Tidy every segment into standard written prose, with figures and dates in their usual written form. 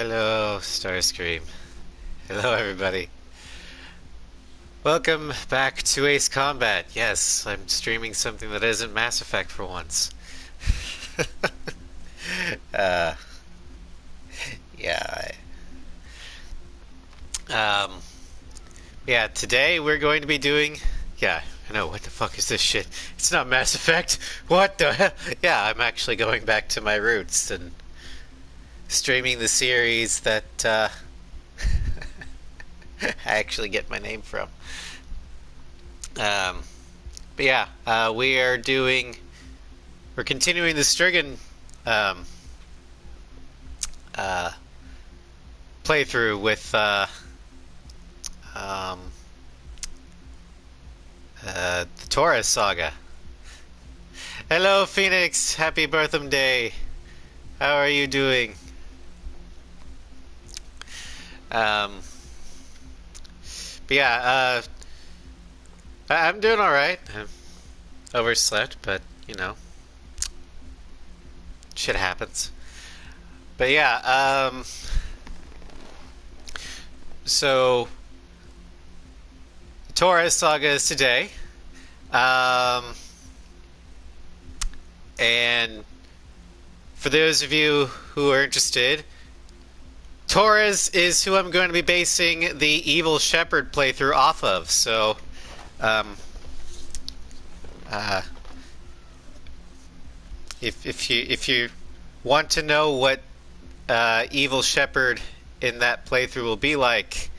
Hello, Starscream. Hello, everybody. Welcome back to Ace Combat. Yes, I'm streaming something that isn't Mass Effect for once. uh, yeah. Um, yeah, today we're going to be doing. Yeah, I know, what the fuck is this shit? It's not Mass Effect! What the hell? Yeah, I'm actually going back to my roots and streaming the series that I actually get my name from. Um, but yeah, we're continuing the Strigon um, uh, playthrough with um, the Taurus saga. Hello, Phoenix. Happy birthday day. How are you doing? Um, but yeah, I'm doing all right. I'm overslept, but you know, shit happens. But yeah, so the Taurus saga is today, um, and for those of you who are interested, Taurus is who I'm going to be basing the Evil Shepherd playthrough off of. So, um, uh, if you want to know what Evil Shepherd in that playthrough will be like,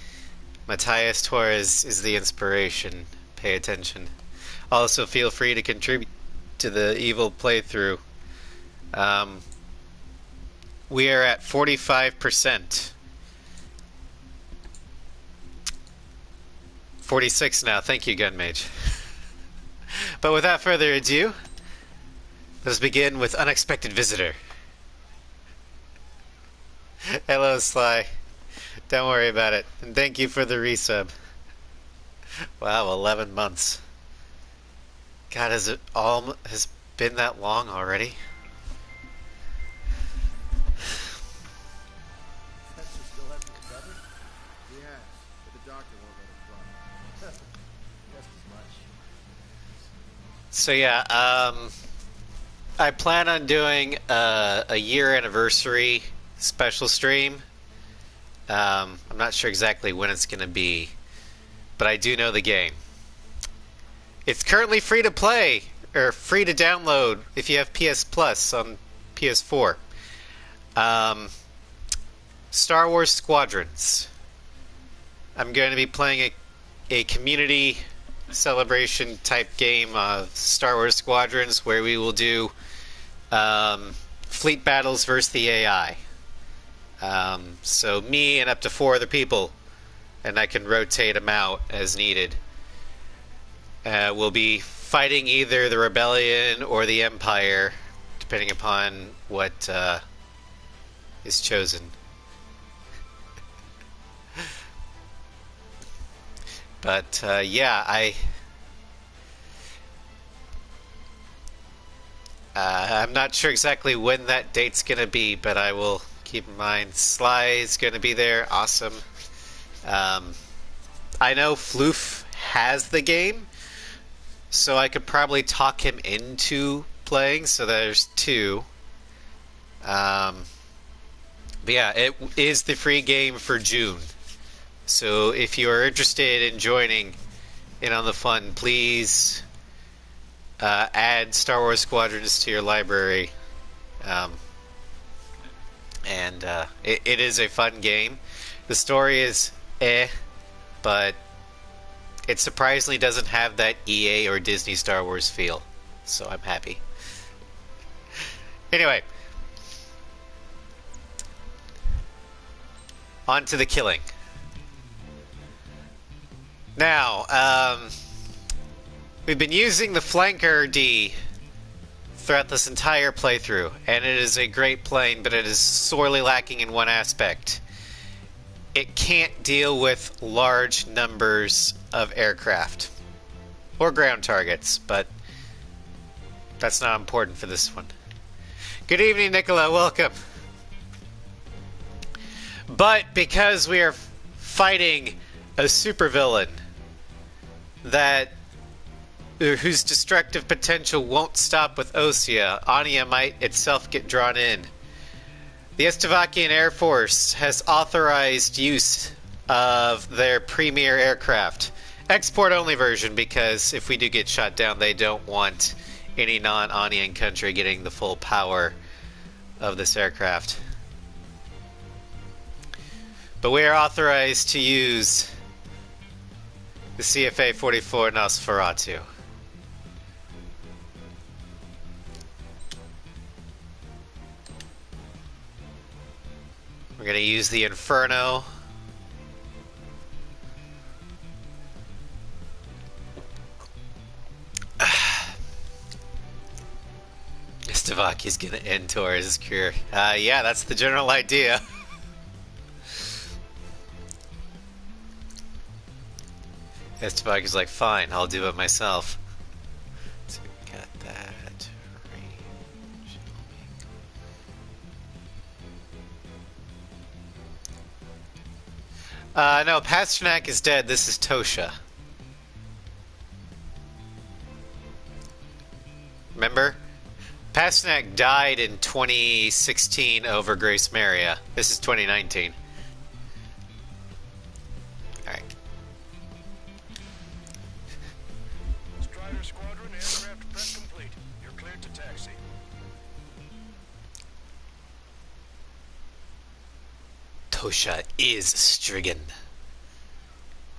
Matthias Torres is the inspiration. Pay attention. Also, feel free to contribute to the Evil playthrough. We are at 45%. 46 now. Thank you, Gunmage. But without further ado, let's begin with Unexpected Visitor. Hello, Sly. Don't worry about it. And thank you for the resub. Wow, 11 months. God, has been that long already? Spencer still has the brother? Yeah, but the doctor won't let him run. Just as much. So yeah, I plan on doing a year anniversary special stream. I'm not sure exactly when it's going to be, but I do know the game. It's currently free to play, or free to download if you have PS Plus on PS4. Star Wars Squadrons. I'm going to be playing a community celebration type game of Star Wars Squadrons where we will do fleet battles versus the AI. So me and up to 4 other people, and I can rotate them out as needed. We'll be fighting either the Rebellion or the Empire, depending upon what is chosen. But yeah, I'm not sure exactly when that date's gonna be, but I will keep in mind. Sly is gonna be there. Awesome. I know Floof has the game, so I could probably talk him into playing. So there's 2. But yeah, it is the free game for June. So if you are interested in joining in on the fun, please add Star Wars Squadrons to your library. And it is a fun game. The story is but it surprisingly doesn't have that EA or Disney Star Wars feel. So I'm happy. Anyway, on to the killing. Now, we've been using the Flanker D throughout this entire playthrough, and it is a great plane, but it is sorely lacking in one aspect. It can't deal with large numbers of aircraft. Or ground targets, but that's not important for this one. Good evening, Nicola. Welcome. But because we are fighting a supervillain that whose destructive potential won't stop with Osea, Anya might itself get drawn in. The Estevakian Air Force has authorized use of their premier aircraft. Export-only version, because if we do get shot down, they don't want any non-Anian country getting the full power of this aircraft. But we are authorized to use the CFA-44 Nosferatu. We're going to use the Inferno. Stavaki's going to end Torres' career. Yeah, that's the general idea. Stavaki's like, fine, I'll do it myself. So we got that. Range. No, Pasternak is dead. This is Tosha. Remember? Pasternak died in 2016 over Grace Maria. This is 2019. Alright. Strider Squadron, aircraft prep complete. You're cleared to taxi. Tosha is Strigon.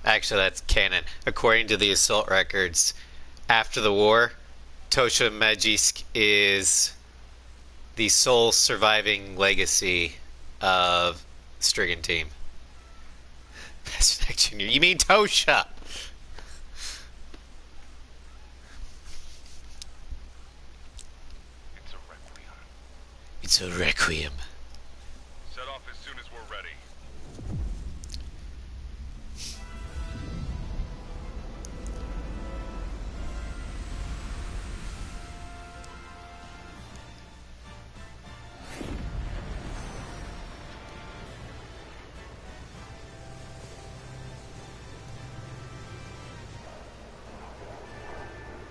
Actually, that's canon. According to the assault records, after the war, Tosha Majisk is the sole surviving legacy of Strigon team. Pasternak Jr. You mean Tosha? It's a requiem. It's a requiem. Set off as soon as we're ready.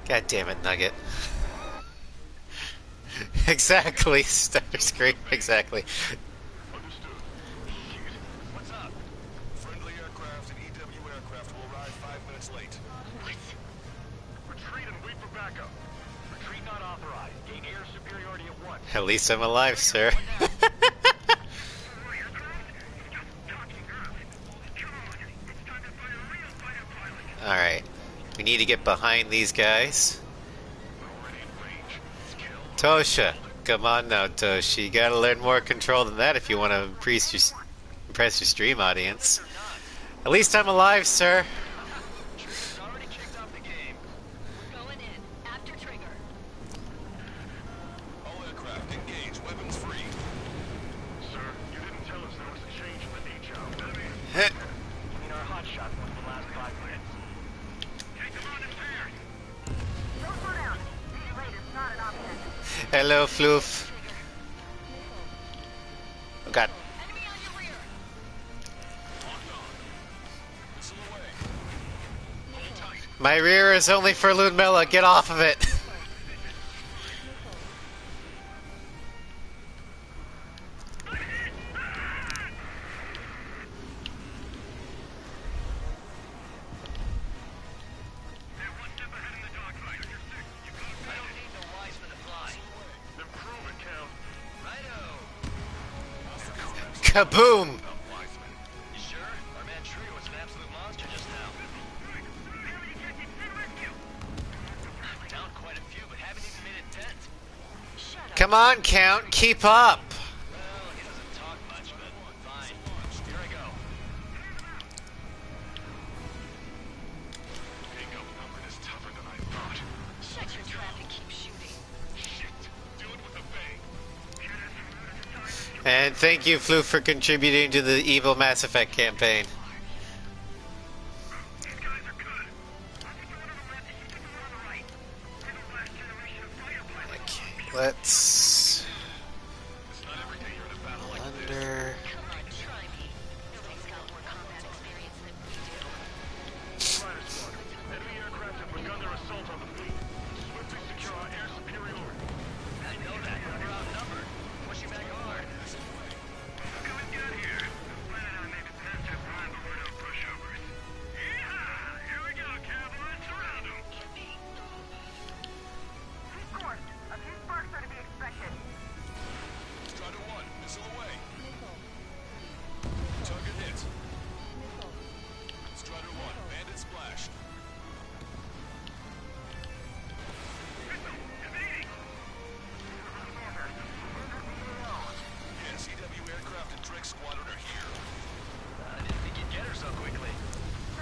God damn it, Nugget. Exactly, stutter screen, exactly. Understood. What's up? Friendly aircraft and EW aircraft will arrive 5 minutes late. What? Retreat and wait for backup. Retreat not authorized. Gain air superiority at once. At least I'm alive, sir. Alright. We need to get behind these guys. Tosha. Come on now, Tosha. You gotta learn more control than that if you want to impress your stream audience. At least I'm alive, sir. Already kicked off the game. We're going in. After trigger. All aircraft engage. Weapons free. Sir, you didn't tell us there was a change in the decal. Heh. I mean, our hot shot was the last 5 minutes. Take them on in pairs. Don't slow down. Being late is not an option. Hello, Floof. Oh god. Enemy on your rear. Locked on. Missile away. Hold tight. My rear is only for Ludmilla. Get off of it. They're one step ahead in the dogfight. You got I don't need no Wiseman to fly. Then prove it, Count. Righto. Kaboom! About Wiseman. You sure? Our man Trio was an absolute monster just now. Down quite a few, but haven't even made a dent. Shut up. Come on, Count. Keep up. Well, he doesn't talk much, but fine. Here I go. Take up numbered is tougher than I thought. Shut your trap and keep shooting. Shit. Do it with a bang. And thank you, Floof, for contributing to the evil Mass Effect campaign. These guys are good. I think one of them left is the one on the right. They're the last generation of fighter pilots. Okay, let's... It's not every day you're in a battle like this. Under... Come on, try me.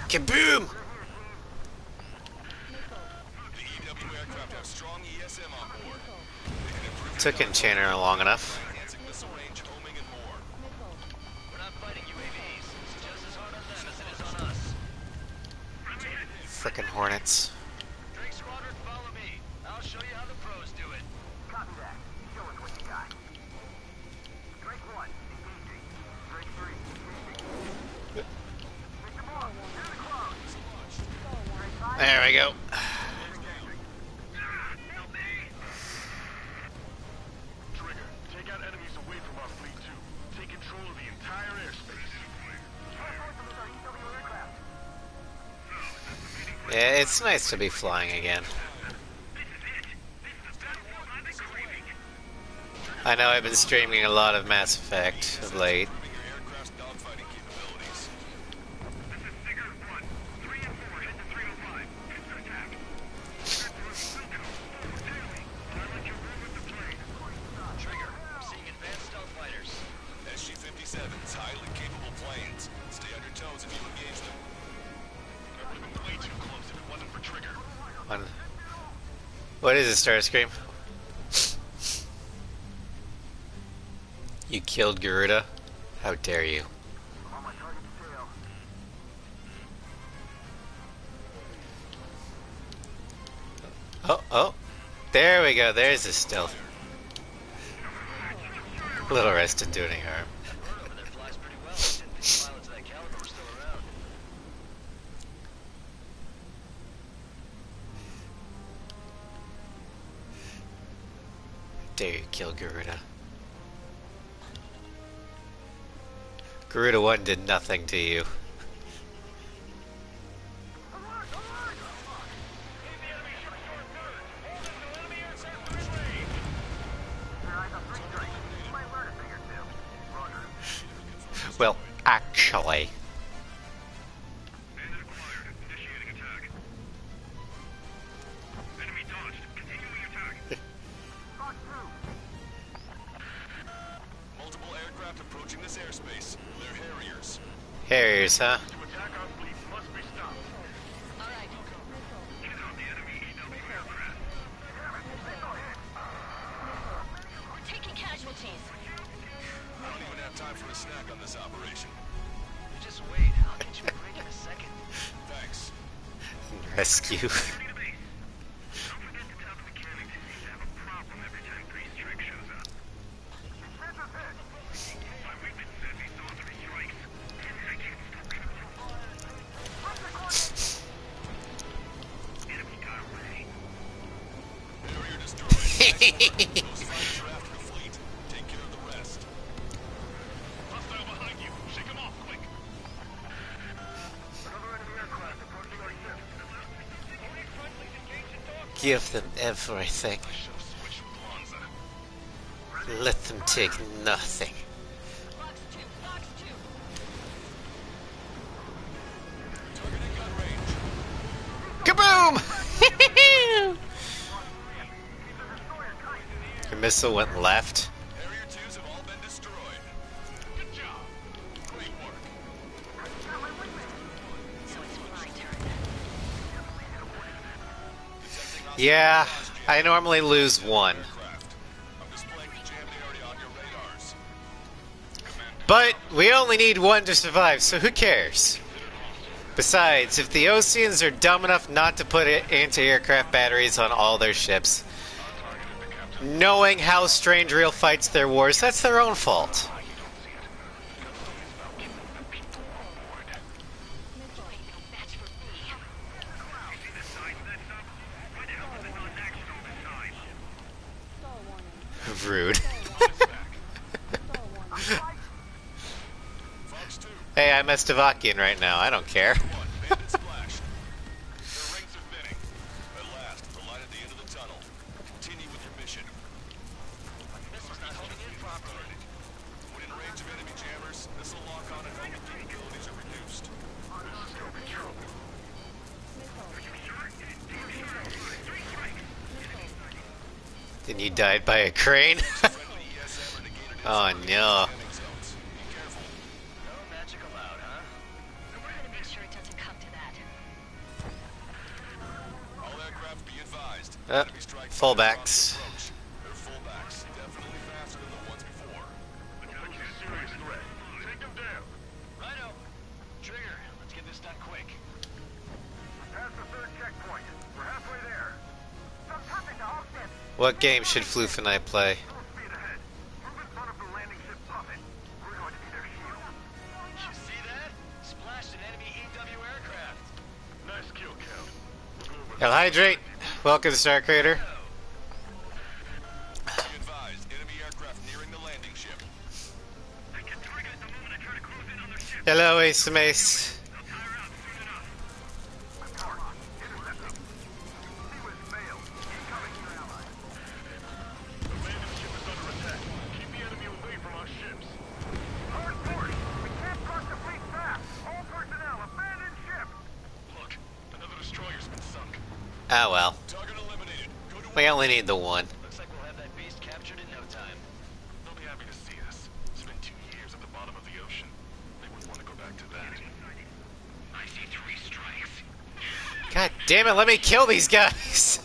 Kaboom! The EW aircraft have strong ESM on board. Took Enchanter long enough. Enhancing missile range, homing, and more. We're not fighting UAVs. It's just as hard on them as it is on us. Frickin' Hornets. Drake Squadron, follow me. I'll show you how the pros do it. Copy that. Show us what you got. Drake 1, engaging. Drake 3, engaging. Mr. Moore, to the close. Drake 5, There we go. Trigger, take out enemies away from our fleet too. Take control of the entire airspace. Yeah, it's nice to be flying again. I know I've been streaming a lot of Mass Effect of late. Improving your aircraft's dogfighting capabilities. This is Sigurd 1. 3 and 4 head to 305. Hit the attack. Trigger, I'm seeing advanced stealth fighters. SG-57s, highly capable planes. Stay on your toes if you engage them. I would have been way too close if it wasn't for Trigger. What is it, Starscream? You killed Garuda? How dare you? on my target detail. Oh. There we go. There's the stealth. Little rest didn't do any harm. Bird over there flies pretty well. I didn't think pilots of that caliber were still around. Dare you kill Garuda? Garuda 1 did nothing to you. Your eyes on 3 Drake. You might learn a thing or two. Roger. Well, actually. Bandit acquired. Initiating attack. Enemy dodged. Continuing attack. Fox 2. Multiple aircraft approaching this airspace. They're Harriers. Harriers, huh? To attack our fleet must be stopped. Get out the enemy EW aircraft. We're taking casualties. I don't even have time for a snack on this operation. You just wait. I'll get you a break in a second. Thanks. Rescue. Don't forget to tell the mechanics he seems to have a problem every time Priest Trick shows up. My wingman says he saw 3 strikes. I can't stop it. Enemy got away. Barrier destroyed. Those fighters are after the fleet. Take care of the rest. Hostile behind you. Shake him off quick. Another enemy aircraft approaching our ship. Only friendlies engaged in dog. Give them everything. I shall switch Blanza. Let them take nothing. Fox 2, Fox 2. Targeting gun range. Kaboom! Your missile went left. Harrier 2s have all been destroyed. Good job. Great work. So it's my turn. Detecting hostile Yeah, dodge jam I normally lose one. aircraft. I'm displaying the jam area on your radars. But we only need one to survive, so who cares? Besides, if the Oceans are dumb enough not to put anti-aircraft batteries on all their ships, knowing how strange real fights their wars, that's their own fault. Match for me. Rude. Fox 2. Hey, I'm Estevakian right now. I don't care. 1. Bandit splashed. Their rings are thinning. At last, the light at the end of the tunnel. Continue with your mission. Missile's not holding in properly. When in range of enemy jammers, missile lock-on and homing capabilities are reduced. Then you died by a crane? Friendly ESM or negator Oh no. jamming zones. Be careful. No magic allowed, huh? We're gonna make sure it doesn't come to that. Enemy strike fighters on the Fullbacks. approach. They're fullbacks, definitely faster than the ones before. They pose a serious threat. Take them down. Rhino. Trigger. Let's get this done quick. Past the third checkpoint. We're halfway there. Some traffic to all ships. What game should Floof and I play? Full speed ahead. Move in front of the landing ship Puffin. We're going to be their shield. You see that? Splashed an enemy EW aircraft. Nice kill count. Hell, hydrate. Welcome, Star Crater. Be advised, enemy aircraft nearing the landing ship. I get triggered the moment I try to close in on their ship. Hello, Ace of Mace. They'll tire out soon enough. Report. Intercepting. Seawiz failed. Incoming your ally. The landing ship is under attack. Keep the enemy away from our ships. Hard port. We can't cross the fleet fast. All personnel, abandon ship. Look, another destroyer's been sunk. Oh well. Target eliminated. Go to We only need the one. Looks like we'll have that beast captured in no time. They'll be happy to see us. It's been 2 years at the bottom of the ocean. They wouldn't want to go back to that. I see 3 strikes. God damn it, let me kill these guys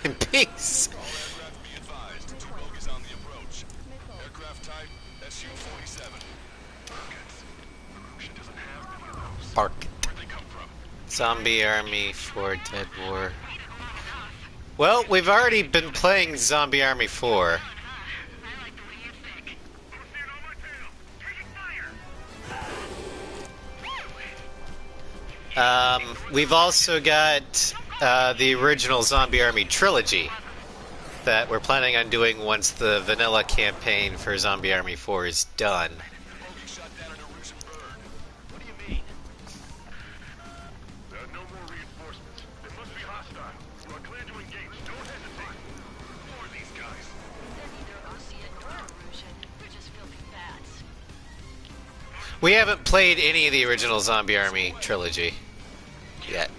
in peace. All aircraft be advised. 2 bogies on the approach. Aircraft type SU-47. Rockets. Ocean doesn't have many of those. Bark. Where'd they come from? Zombie Army 4 Dead War. Well, we've already been playing Zombie Army 4. I like the way you think. Who's seeing on my tail? Taking fire. We've also got the original Zombie Army trilogy that we're planning on doing once the vanilla campaign for Zombie Army 4 is done. Bogie shot down an Erusian bird. What do you mean? There are no more reinforcements. They must be hostile. You are clear to engage. Don't hesitate. Who are these guys? They're neither Osean nor Erusian. They're just filthy bats. We haven't played any of the original Zombie Army trilogy yet. I'm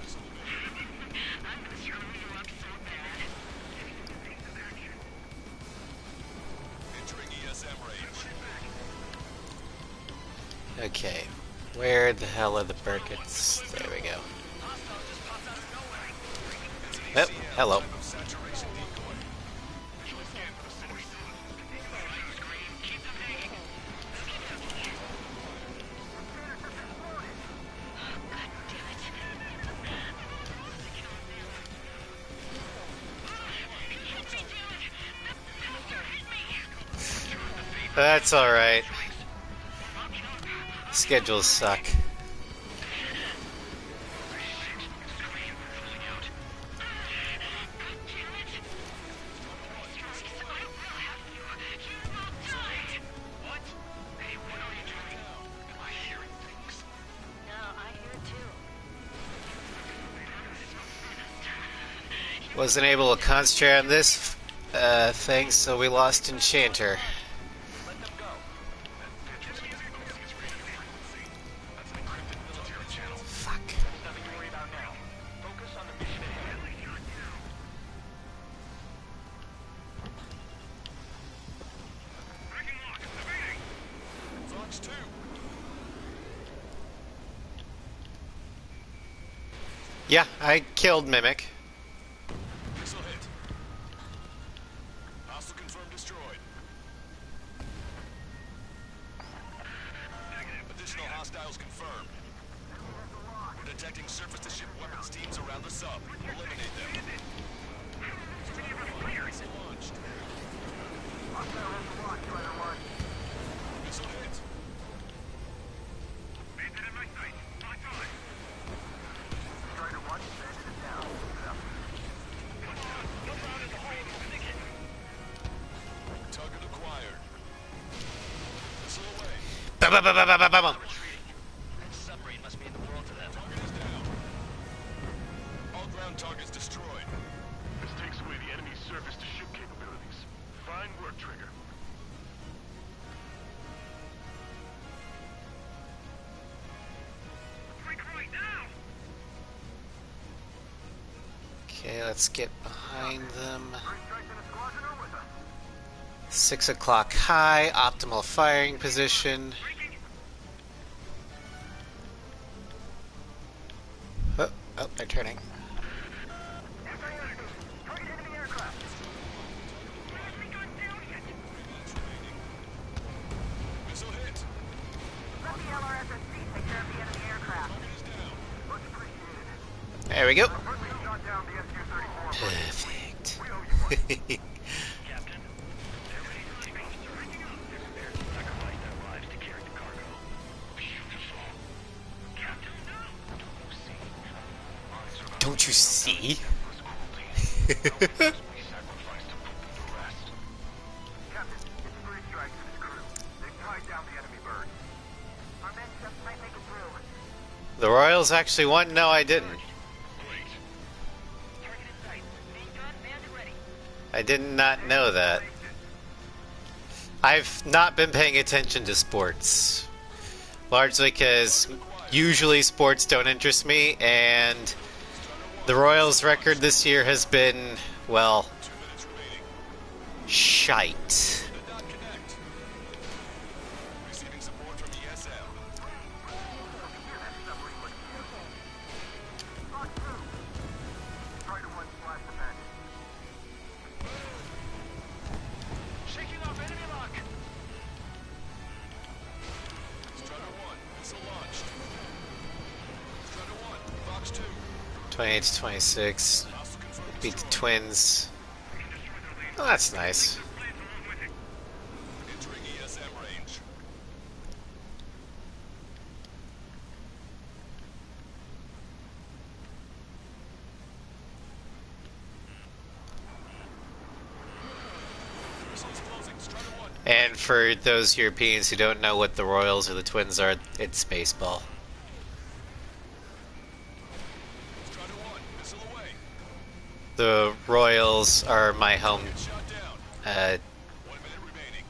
gonna screw you up so bad. Entering ESM range. Okay, where the hell are the Burkitts? There we go. Oh, hello. Saturation decoy. That's alright. Schedules suck. What? Hey, what are you doing? Am I hearing things? No, I hear it too. Wasn't able to concentrate on this thing, so we lost Enchanter. Let them go. That's an encrypted military channel. Fuck. Nothing to worry about now. Focus on the mission at hand. Fox 2. Yeah, I killed Mimic. Missile hit. Hostile confirmed destroyed. Additional hostiles confirmed. We're detecting surface-to-ship weapons teams around the sub. Eliminate them. Launched. Missile hit. Target acquired. Missile away. Ba-ba-ba-ba-ba-ba-ba. That submarine must be in the world to them. Target is down. All ground targets destroyed. This takes away the enemy's surface-to-ship capabilities. Fine work, Trigger. Okay, let's get behind them. 6 o'clock high, optimal firing position. Oh, they're turning. There we go. Friendly shot down the SU-34. Perfect. We owe you one. Captain, they're ready to take off, sir. They're prepared to sacrifice their lives to carry the cargo. Beautiful. Captain, don't you see? Lives are about Don't you see? endless cruelty. We sacrifice to put them to rest. Captain, it's 3 strikes and his crew. They've tied down the enemy bird. Our men just might make it through. The Royals actually won? No, I didn't. Great. Target in sight. Main gun, manned and ready. I did not know that. I've not been paying attention to sports. Largely because usually sports don't interest me, and the Royals' record this year has been, well, shite. Did not connect. Receiving support from ESM. Try to one splash the match. Shaking off enemy lock. Strider 1, missile launched. Strider 1, Fox 2. 28 to 26. Hostile confirmed. Beat the Twins. Oh, that's nice. Entering ESM range. Missiles closing. Strider 1. And for those Europeans who don't know what the Royals or the Twins are, it's baseball. Strider 1, missile away. The Royals are my Shot down. 1 minute remaining.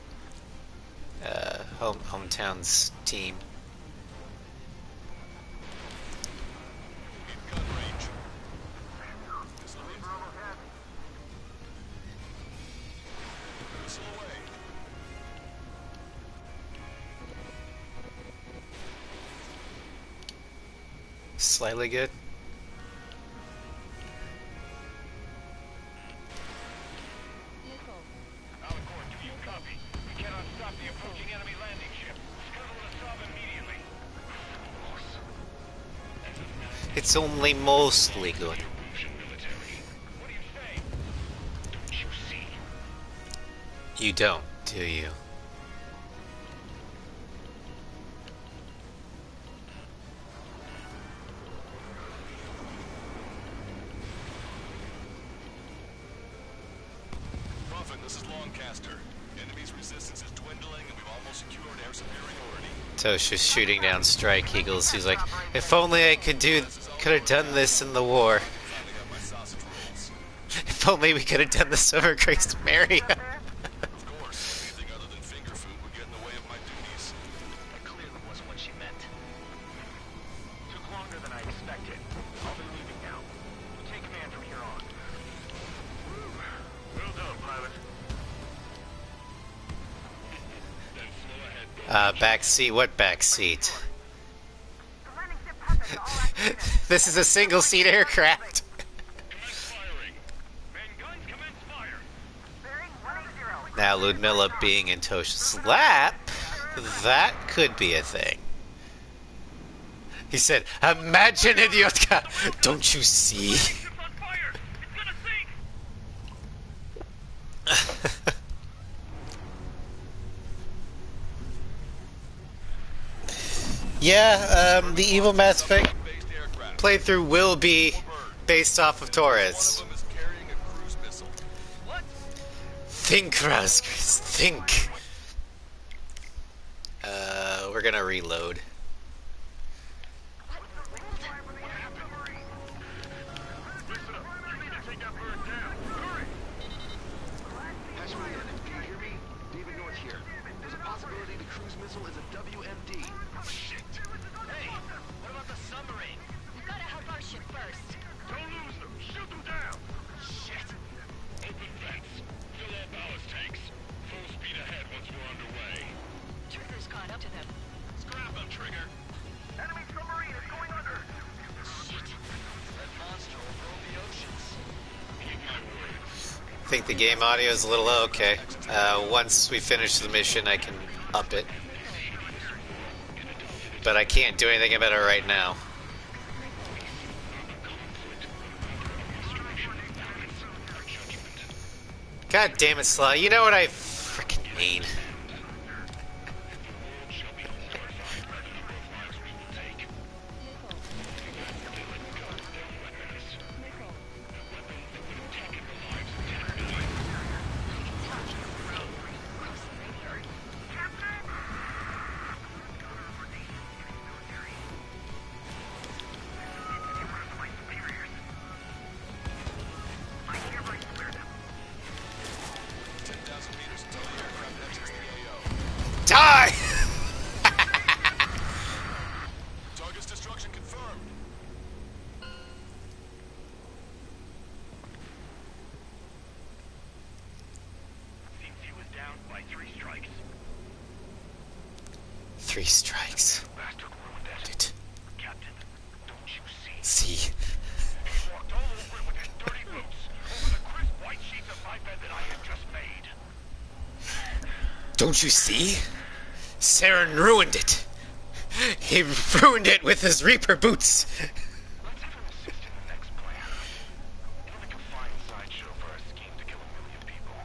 hometown's team. In gun range. Missile hit. Missile away. Slightly good. Alicorn, do you copy? We cannot stop the approaching enemy landing ship. Scuttle the sub immediately. It's only mostly good. Russian military. What do you say? Don't you see? You don't, do you? Muffin, this is Longcaster. Enemy's resistance is dwindling and we've almost secured air superiority. Tosh shooting down strike eagles. He's like, if only I could have done this in the war. Finally got my sausage rolls. If only we could have done this over Grace Maria. Of course, anything other than finger food would get in the way of my duties. That clearly wasn't what she meant. Took longer than I expected. I'll be leaving now. We'll take command from here on. Well done, pilot. Then slow ahead. Back seat. What back seat? The landing ship happened. All accident. This is a single seat aircraft. Commence firing. Main guns commence fire. Bearing 180. Now Ludmilla being in Tosh's lap, that could be a thing. He said, imagine idiotka. Don't you see? Ship's on fire. It's gonna sink. Yeah, the Evil Mass Effect Based aircraft. playthrough will be based off of One Torres. of them is carrying a cruise missile. Think, Raskris, think. We're gonna reload. Listen up. You need to take that bird down. Hurry. Hatchway in. Can you hear me? David North here. There's a possibility the cruise missile is a WMD. Shit. Hey, what about the submarine? We've got to help our ship first. Don't lose them. Shoot them down. Shit. Open vents. Fill all ballast tanks. Full speed ahead once we're underway. Trigger's caught up to them. Scrap them, Trigger. Enemy submarine is going under. That monster will roam the oceans. Keep my words. I think the game audio is a little okay. Once we finish the mission, I can up it. But I can't do anything about it right now. God damn it, Sly. You know what I freaking mean. Die! Target's destruction confirmed. Seems he was down by 3 strikes. 3 strikes. Bastard ruined that. Dude. Captain, don't you see? See. He walked all over it with his dirty boots, over the crisp white sheets of my bed that I had just made. Don't you see? Saren ruined it. He ruined it with his Reaper boots. Let's have him assist in the next plan. It'll make a fine sideshow for our scheme to kill 1 million people.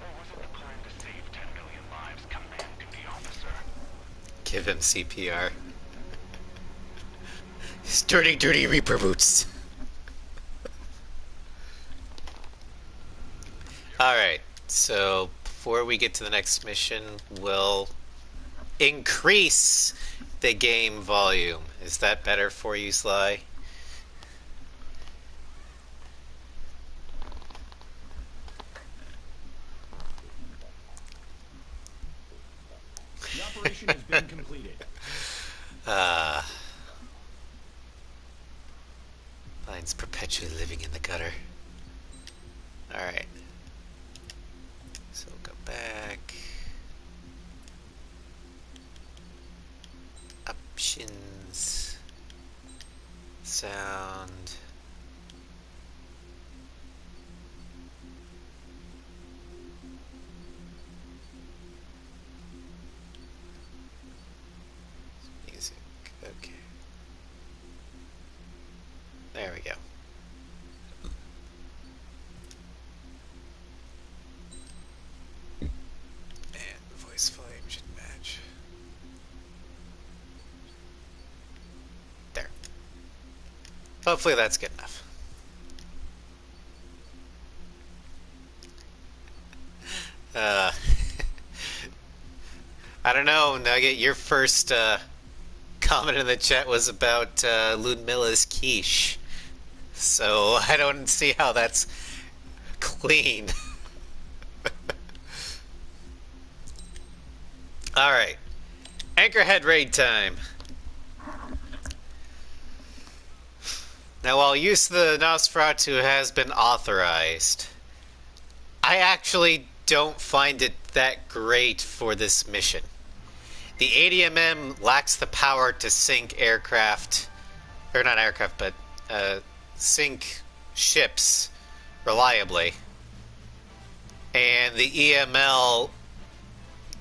Or was it the plan to save 10 million lives, command duty officer? Give him CPR. His dirty, dirty Reaper boots. Alright, so before we get to the next mission, we'll increase the game volume. Is that better for you, Sly? The operation has been completed. Mine's perpetually living in the gutter. Alright. So go back. Options. Sound. Music. Okay. There we go. And voice volume should match. There. Hopefully that's good enough. I don't know, Nugget, your first comment in the chat was about Ludmilla's quiche. So I don't see how that's clean. Alright. Anchorhead raid time. Now, while use of the Nosferatu has been authorized, I actually don't find it that great for this mission. The ADMM lacks the power to sink aircraft, or not aircraft, but sink ships reliably. And the EML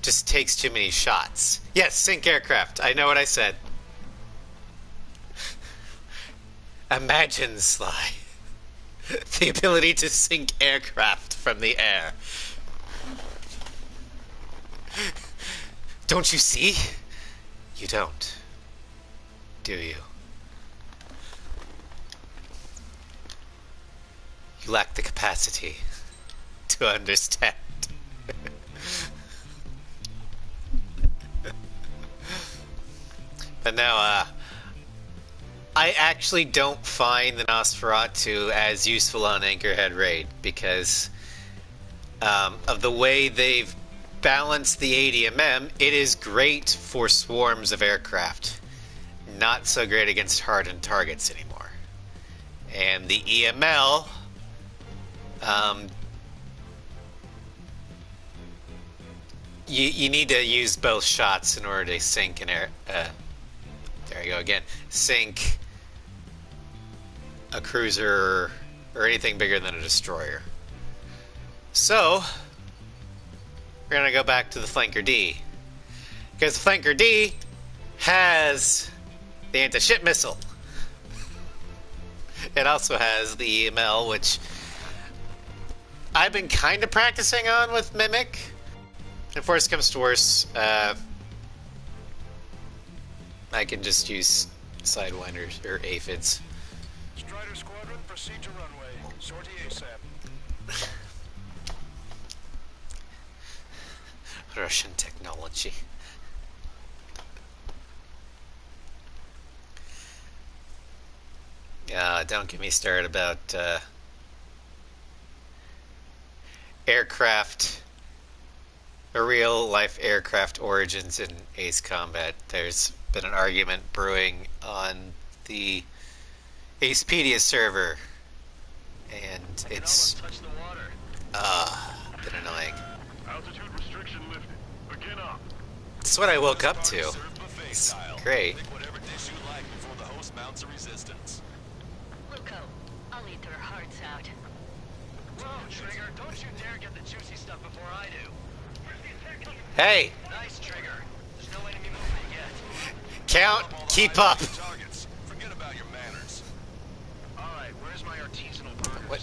just takes too many shots. Yes, sink aircraft. I know what I said. Imagine, Sly, the ability to sink aircraft from the air. Don't you see? You don't. Do you? You lack the capacity to understand. But now, I actually don't find the Nosferatu as useful on Anchorhead Raid because of the way they've balanced the ADMM. It is great for swarms of aircraft, not so great against hardened targets anymore. And the EML, you need to use both shots in order to sink an air. There you go again. Sink a cruiser or anything bigger than a destroyer. So we're gonna go back to the Flanker D because the Flanker D has the anti-ship missile. It also has the EML, which I've been kind of practicing on with Mimic. If worse comes to worse, I can just use Sidewinders or Aphids. Strider Squadron, proceed to runway. Sortie ASAP. Russian technology. Don't get me started about aircraft, a real life aircraft origins in Ace Combat. There's been an argument brewing on the Acepedia server, and it's Touch the water. been annoying. Altitude restriction lifted. Begin up. It's what I woke up to. Serve buffet It's style. great. Pick whatever dish you like before the host mounts a resistance. Luco, I'll eat their hearts out. Whoa, Trigger, don't you dare get the juicy stuff before I do. Hey, Nice, Trigger. There's no enemy movement yet. count, keep up. Targets. Forget about your manners. Alright, where's my artisanal burgers? What?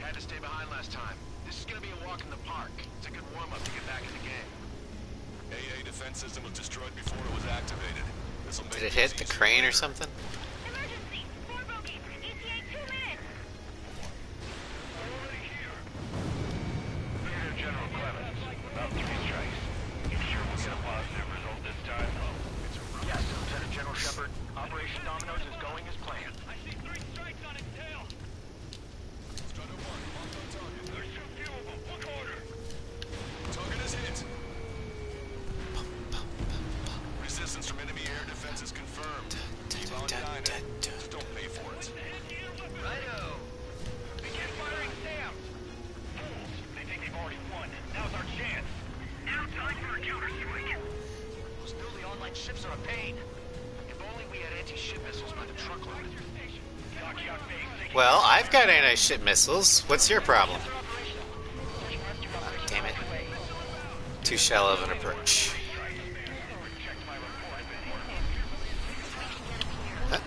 Had to stay behind last time. This is gonna be a walk in the park. It's a good warm-up to get back in the game. AA defense system was destroyed before it was activated. This'll make Did it hit the easier crane or later. something? Emergency! 4 bogeys! ETA 2 minutes! Major General Clemens, about 3 strikes. You sure we'll get a positive result this time? Yes, Lieutenant General Shepard. Operation Dominoes is going as planned. I see 3 strikes on its tail. Strider 1, marked on target. There's 2 few of them. Look order. Target is hit. Resistance from enemy air defense is confirmed. Keep on dining. Just don't pay for it. Righto. Begin firing Sam. Fools. They think they've already won. Now's our chance. Now time for a counterstrike! Those newly online ships are a pain. If only we had anti-ship missiles by the truckload. Dockyard base. Well, I've got anti-ship missiles. What's your problem? Oh, damn it. Too shallow of an approach. Huh?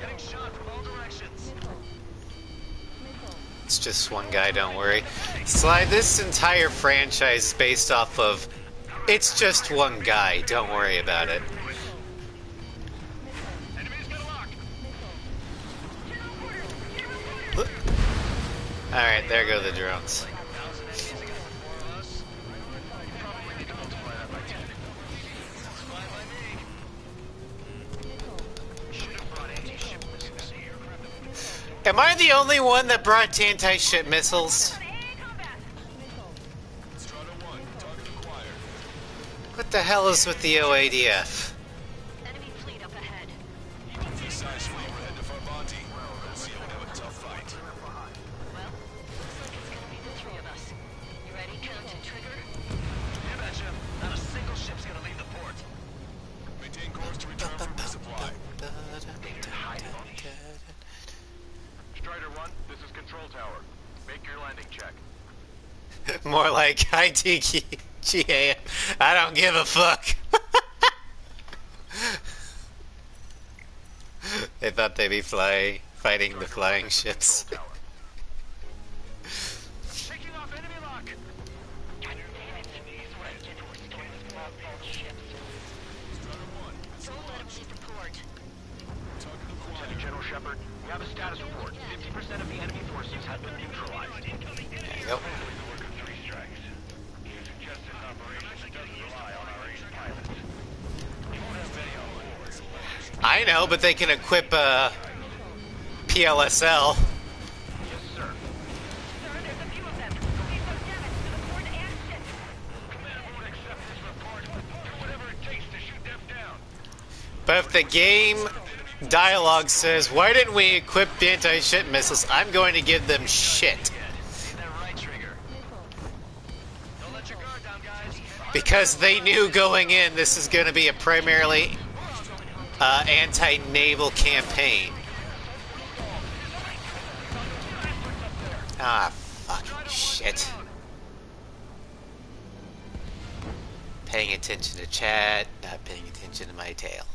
Getting shot from all directions. It's just one guy, don't worry. Sly, this entire franchise is based off of it's just one guy, don't worry about it. Enemy's got a lock. Alright, there go the drones. Am I the only one that brought anti-ship missiles? Strider 1, target acquired. What the hell is with the OADF? Enemy fleet up ahead. This size fleet, we're headed to Farbanti. See you have a tough fight. Well, looks like it's gonna be the 3 of us. You ready, Count and Trigger? You betcha. Not a single ship's gonna leave the port. Maintain course to return for resupply. Strider 1, this is Control Tower. Make your landing check. More like ITGA. I don't give a fuck. They thought they'd be fighting the flying ships. Control Tower. Taking off enemy lock. Don't let him leave the port. Target acquired. Lieutenant General Shepard, we have a status report. 50% of the enemy forces have been neutralized. There you go. The work of 3 strikes. You suggest this operation doesn't rely on our ace pilots. You won't have many on board. I know, but they can equip a PLSL. Yes, sir. Sir, there's a few of them. We've done damage to the port and ship. Command won't accept this report. Do whatever it takes to shoot them down. But if the game dialogue says, why didn't we equip anti-ship missiles, I'm going to give them shit. See that right, Trigger. Don't let your guard down, guys. Because they knew going in this is going to be a primarily anti-naval campaign. Ah, fucking shit. Paying attention to chat, not paying attention to my tail.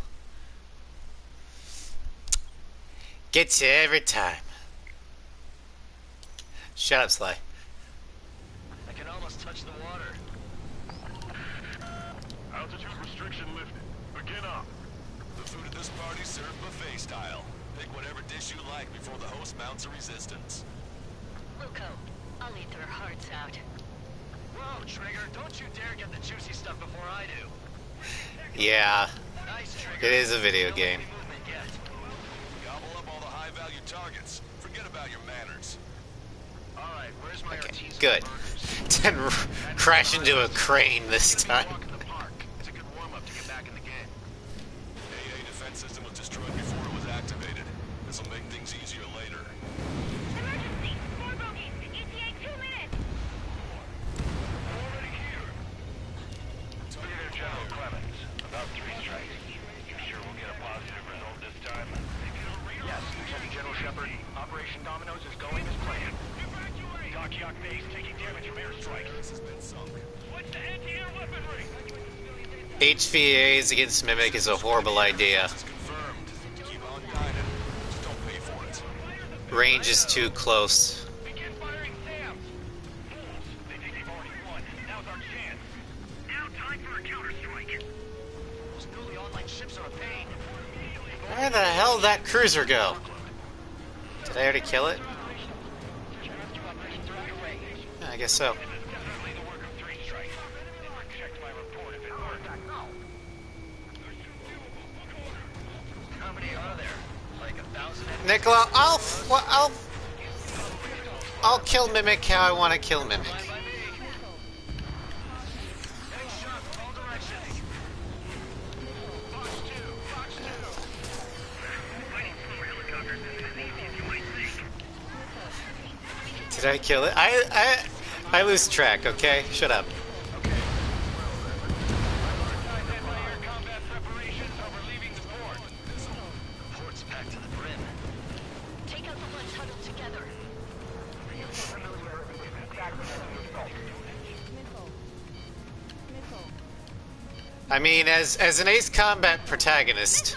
Gets you every time. Shut up, Sly. I can almost touch the water. Altitude restriction lifted. Begin up. The food at this party served buffet style. Pick whatever dish you like before the host mounts a resistance. Luco, I'll eat their hearts out. Whoa, Trigger, don't you dare get the juicy stuff before I do. Yeah, Nice, Trigger. it is a video No game. heavy movement yet. Gobble up all the high-value targets. Forget about your manners. All right, where's my Okay, artisanal good. burgers? Didn't crash into a crane this Give me a time. walk in the park. It's a good warm-up to get back in the game. AA defense system was destroyed before it was activated. This'll make things easier later. Emergency! 4 bogeys! ETA 2 minutes! Already here. Brigadier General Clemens, about 3 strikes. You sure we'll get a positive result this time? Yes, Lieutenant General Shepard. Operation Dominoes is going as planned. Dockyak base taking damage from airstrikes. This has been sunk. Switch to anti-air weaponry. HVAs against Mimic is a horrible idea. It's confirmed. Keep on guiding. Just don't pay for it. Range is too close. Begin firing SAMs. Fools. They think they've already won. Now's our chance. Now time for a counterstrike. Those newly online ships are a pain. Where the hell did that cruiser go? Did I already kill it? I guess so. Definitely the work of 3 strikes. Checked my report if it worked. How many are there? Like 1,000? Nicola, I'll kill Mimic how I want to kill Mimic. Fine by me. Getting shot from all directions. Fox 2, Fox 2. Fighting from helicopters isn't as easy as you might think. Did I kill it? I lose track, okay? Shut up. Prioritize anti-air combat preparations over leaving the port. The port's packed to the brim. Take out the ones huddled together. I mean, as an Ace Combat protagonist,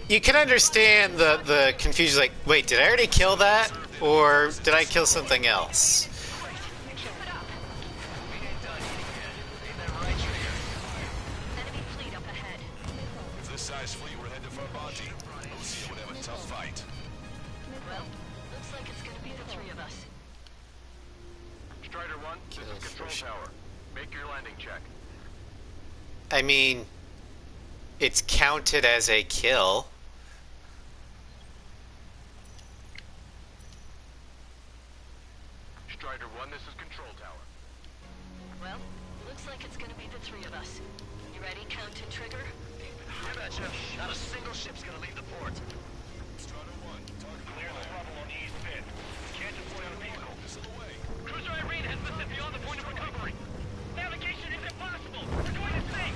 you can understand the confusion. Like, wait, did I already kill that, or did I kill something else? Enemy fleet up ahead. If this size fleet were headed for Farbanti, Lucia would have a tough fight. Well, looks like it's gonna be the 3 of us. Strider 1, this is Control Tower. Make your landing check. I mean, it's counted as a kill. Strider 1, this is Control Tower. Well, looks like it's gonna be the 3 of us. You ready, Count and Trigger? You betcha. Not a single ship's gonna leave the port. Strider 1, target Clear the rubble on the east pit. Can't deploy our vehicle. this is the way. Cruiser Irene has listed beyond the point of recovery. Navigation is impossible. We're going to sink.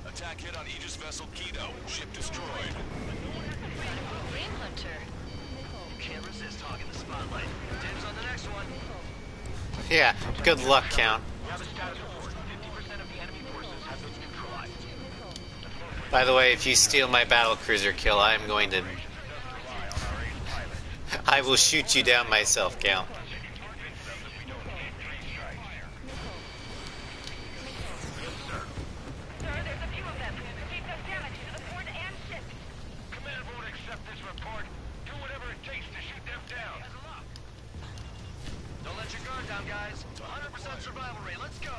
Attack hit on Aegis vessel Kido. Ship destroyed. Game Hunter. Can't resist hogging the spotlight. Dibs on the next one. Yeah, good luck, Count. We have a status report. 50% of the enemy forces have been neutralized. By the way, if you steal my battle cruiser kill, I'm going to... I will shoot you down myself, Count. Sir, there's a few of them. They've done damage to the port and ship. Command won't accept this report. Do whatever it takes to shoot them down. Don't let your guard down, guys. 100% survival rate. Let's go.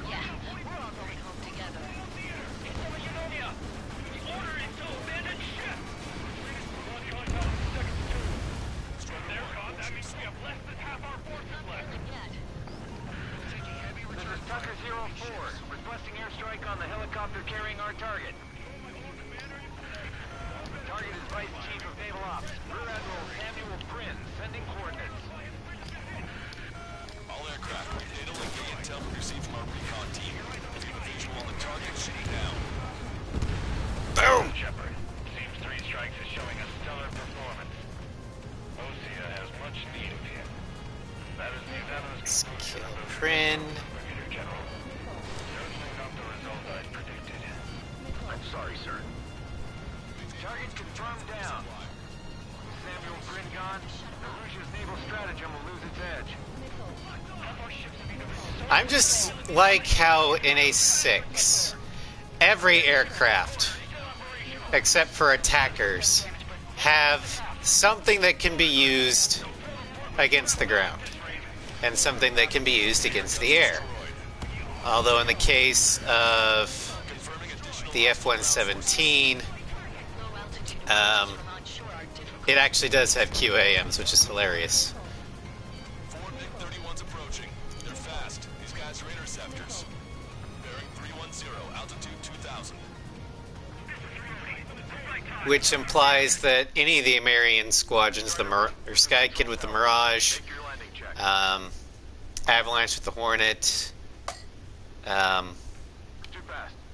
Yeah, we're all going home together. Eunomia, order it to abandon ship. From their con, that means we have less than half our forces left. Yet. This is Tucker 04. Requesting airstrike on the helicopter carrying our target. Target is Vice Chief of Naval Ops, Rear Admiral Samuel Prinn, sending coordinates. All aircraft, data link the intel we received from our recon team. If you have a visual on the target, shoot it down. Boom! Shepard, seems 3 strikes is showing a stellar performance. Osea has much need of you. That is the unanimous conclusion of the Prin. Brigadier General. Certainly not the result I predicted. I'm sorry, sir. Target confirmed down. Samuel Strigon, Russia's naval stratagem will lose its edge. I'm just like how in A6, every aircraft, except for attackers, have something that can be used against the ground and something that can be used against the air. Although in the case of the F-117, it actually does have QAMs, which is hilarious. Four MiG-31s approaching. They're fast. These guys are interceptors. Bearing 310, altitude 2000. Which implies that any of the American squadrons, or Sky Kid with the Mirage, Avalanche with the Hornet, Too fast.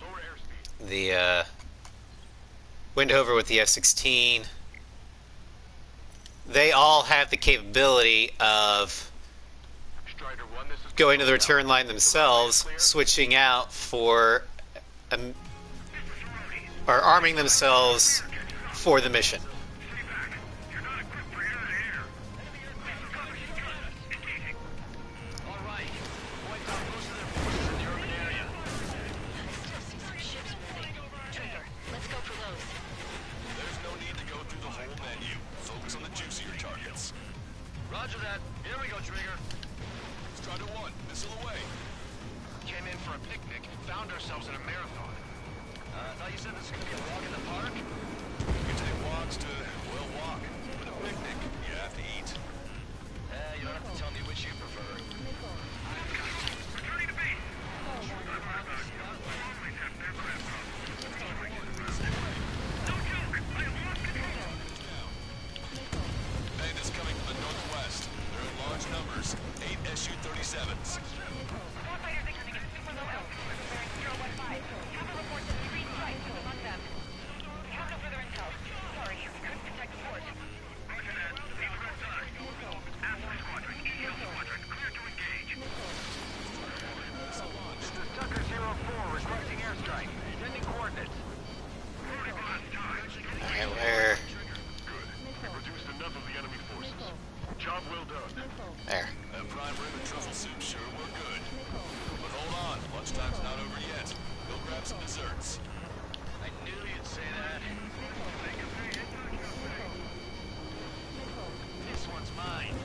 Lower airspeed. the Windhover with the F-16, they all have the capability of Strider 1, this is going to the return line themselves, switching out for, or arming themselves for the mission. There's no need to go through the whole menu. Focus on the juicier targets. Roger that. Here we go, Trigger. Strider 1, missile away. Came in for a picnic and found ourselves in a marathon. I thought you said this was going to be a walk in the park? You take walks to, well, walk. With a picnic, you have to eat. You don't have to tell me which you prefer. Bandits coming from the northwest. They're in large numbers. 8 Su-37s. This is Tucker 04, requesting airstrike. Sending coordinates. Alright, where? We reduced enough of the enemy forces. Job well done. There. That prime rib and truffle soup sure were good. But hold on, lunchtime's not over yet. Go grab some desserts. I knew you'd say that. This one's mine.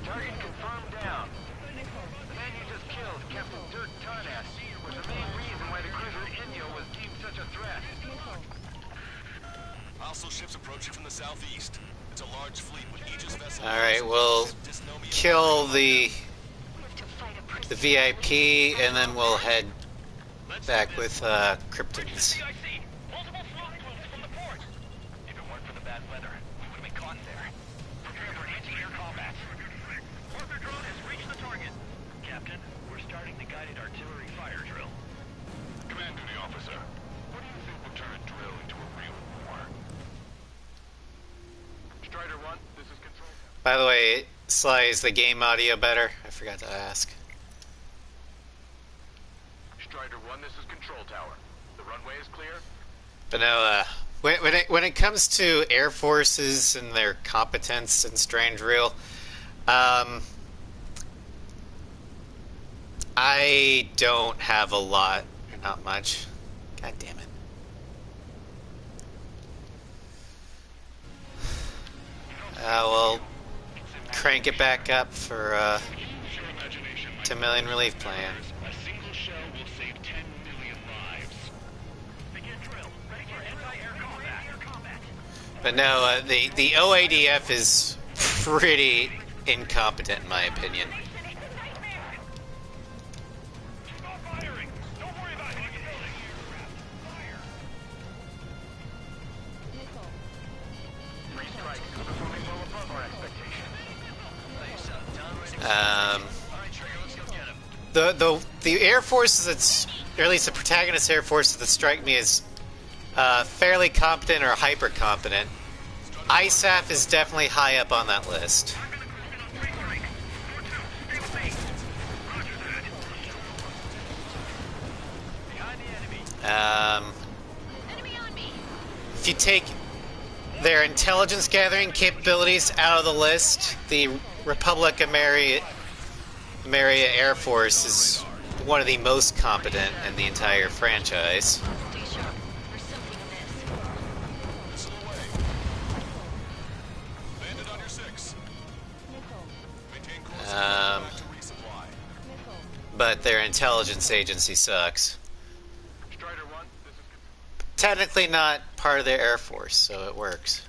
Target confirmed down. The man you just killed, Captain Dirk Tarnas, was the main reason why the cruiser Inyo was deemed such a threat. Hostile ships approaching from the southeast. It's a large fleet with Aegis vessels. Alright, we'll kill the VIP, and then we'll head back with Kryptons. Multiple smoke plumes from the port. If it weren't for the bad weather, we would have been caught there. Prepare for anti-air combat. Parker drone has reached the target. Captain, we're starting the guided artillery fire drill. Command duty officer. What do you think will turn a drill into a real war? Strider 1, this is control. By the way, Sly, is the game audio better? I forgot to ask. Strider 1, this is control tower. The runway is clear. But no, when it comes to air forces and their competence in Strange Real, I don't have a lot, not much. God damn it. We'll crank it back up for 10 million relief plan. A single shell will save 10 million lives. Begin drill. Ready for anti-air combat. But no, the OADF is pretty incompetent in my opinion. Stop firing. Don't worry about it. Three strikes, performing well above our expectations. Alright, Trigger, let's go get him. The air forces that's, or at least the protagonist air forces that strike me as fairly competent or hyper competent, ISAF is definitely high up on that list. Behind the enemy. Enemy on me. if you take their intelligence gathering capabilities out of the list, the Republic Ameria Air Force is one of the most competent in the entire franchise. Stay sharp. There's something amiss. Missile away. Landed on your 6. Maintain course and back to resupply. But their intelligence agency sucks. Strider 1, this is... Technically not part of their Air Force, so it works.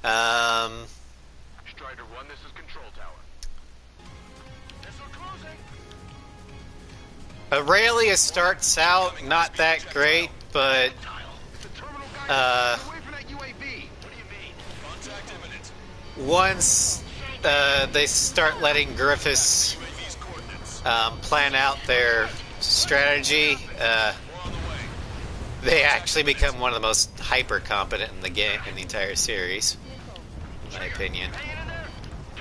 Strider 1, this is Control Tower. Missile closing. Aurelia starts out not that great, but The terminal guy is away from that UAV. What do you mean? Contact imminent. once they start letting Griffiths UAV's coordinates. plan out their strategy, More on the way. they actually become one of the most hyper competent in the game, in the entire series, in my opinion. Hanging in there?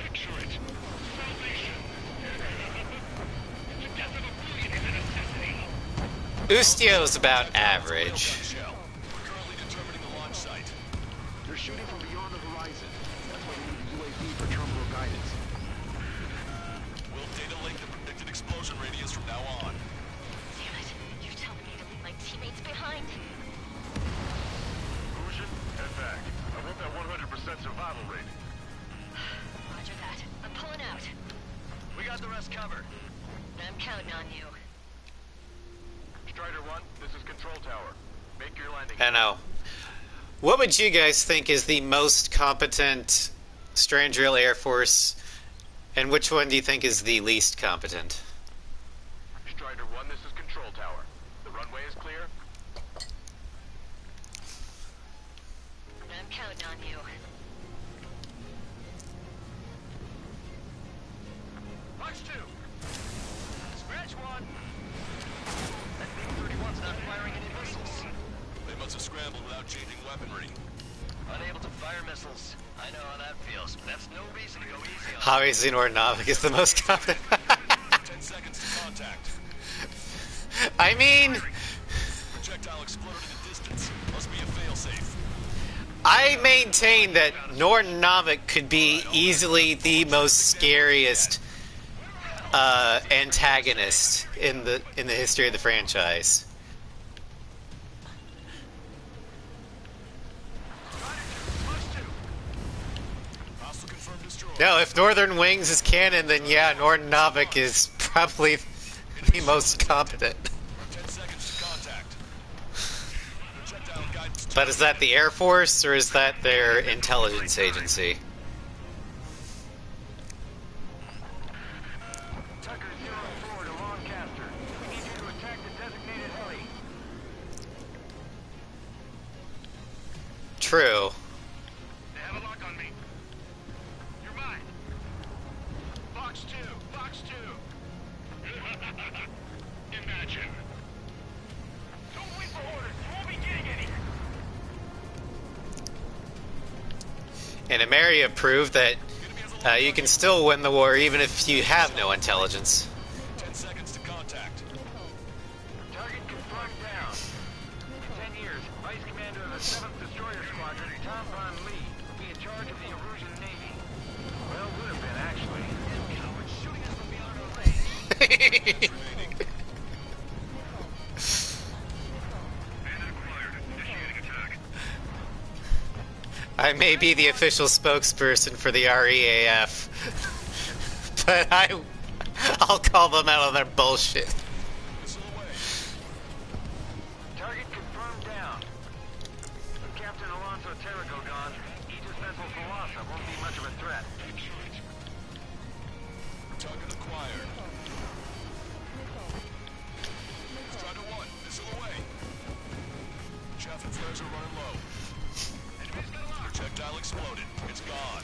Picture it. Salvation. The death of a billion is a necessity. Ustio's about average. Shell. We're currently determining the launch site. They're shooting from beyond the horizon. That's why we need the UAV for terminal guidance. We'll data link the predicted explosion radius from now on. Damn it. You're telling me to leave my teammates behind? Fusion, head back. I want that 100% survival rate. Roger that. I'm pulling out. We got the rest covered. I'm counting on you. Strider 1, this is Control Tower. Make your landing. I know. What would you guys think is the most competent Strange Rail Air Force, and which one do you think is the least competent? Strider 1, this is Control Tower. The runway is clear. I'm counting on you. Watch 2. Scratch 1. That B-31's not firing any missiles. They must have scrambled without changing weaponry. Unable to fire missiles. I know how that feels, but that's no reason to go easy on Obviously, Nordnovik is the most competent. 10 seconds to contact. I mean, Projectile exploded in the distance. Must be a failsafe. I maintain that Nordnovik could be easily the most scariest antagonist in the history of the franchise. Hostile confirmed destroyed. No, if Northern Wings is canon, then yeah, Nordnovik is probably the most competent. 10 seconds to contact. Projectile guidance. But is that the Air Force or is that their intelligence agency? Tucker 04 to Lancaster. We need you to attack the designated heli. True. They have a lock on me. You're mine. Box 2. Box 2. Imagine. Don't wait for orders. You won't be getting any. And Ameria proved that you can still win the war even if you have no intelligence. 10 seconds to contact. Target confirmed down. In 10 years, Vice Commander of the 7th Destroyer Squadron, Tom Von Lee, will be in charge of the Erusian Navy. Well, would have been, actually. Cowards shooting us from beyond our range. Remaining. Bandit acquired. Initiating attack. I may be the official spokesperson for the REAF, but I'll call them out on their bullshit. Missile away. Target confirmed down. With Captain Alonso Terrigo gone, Aegis vessel Thalassa won't be much of a threat. Target acquired. Strider 1, missile away. Chaff and flares are running low. Projectile exploded. It's gone.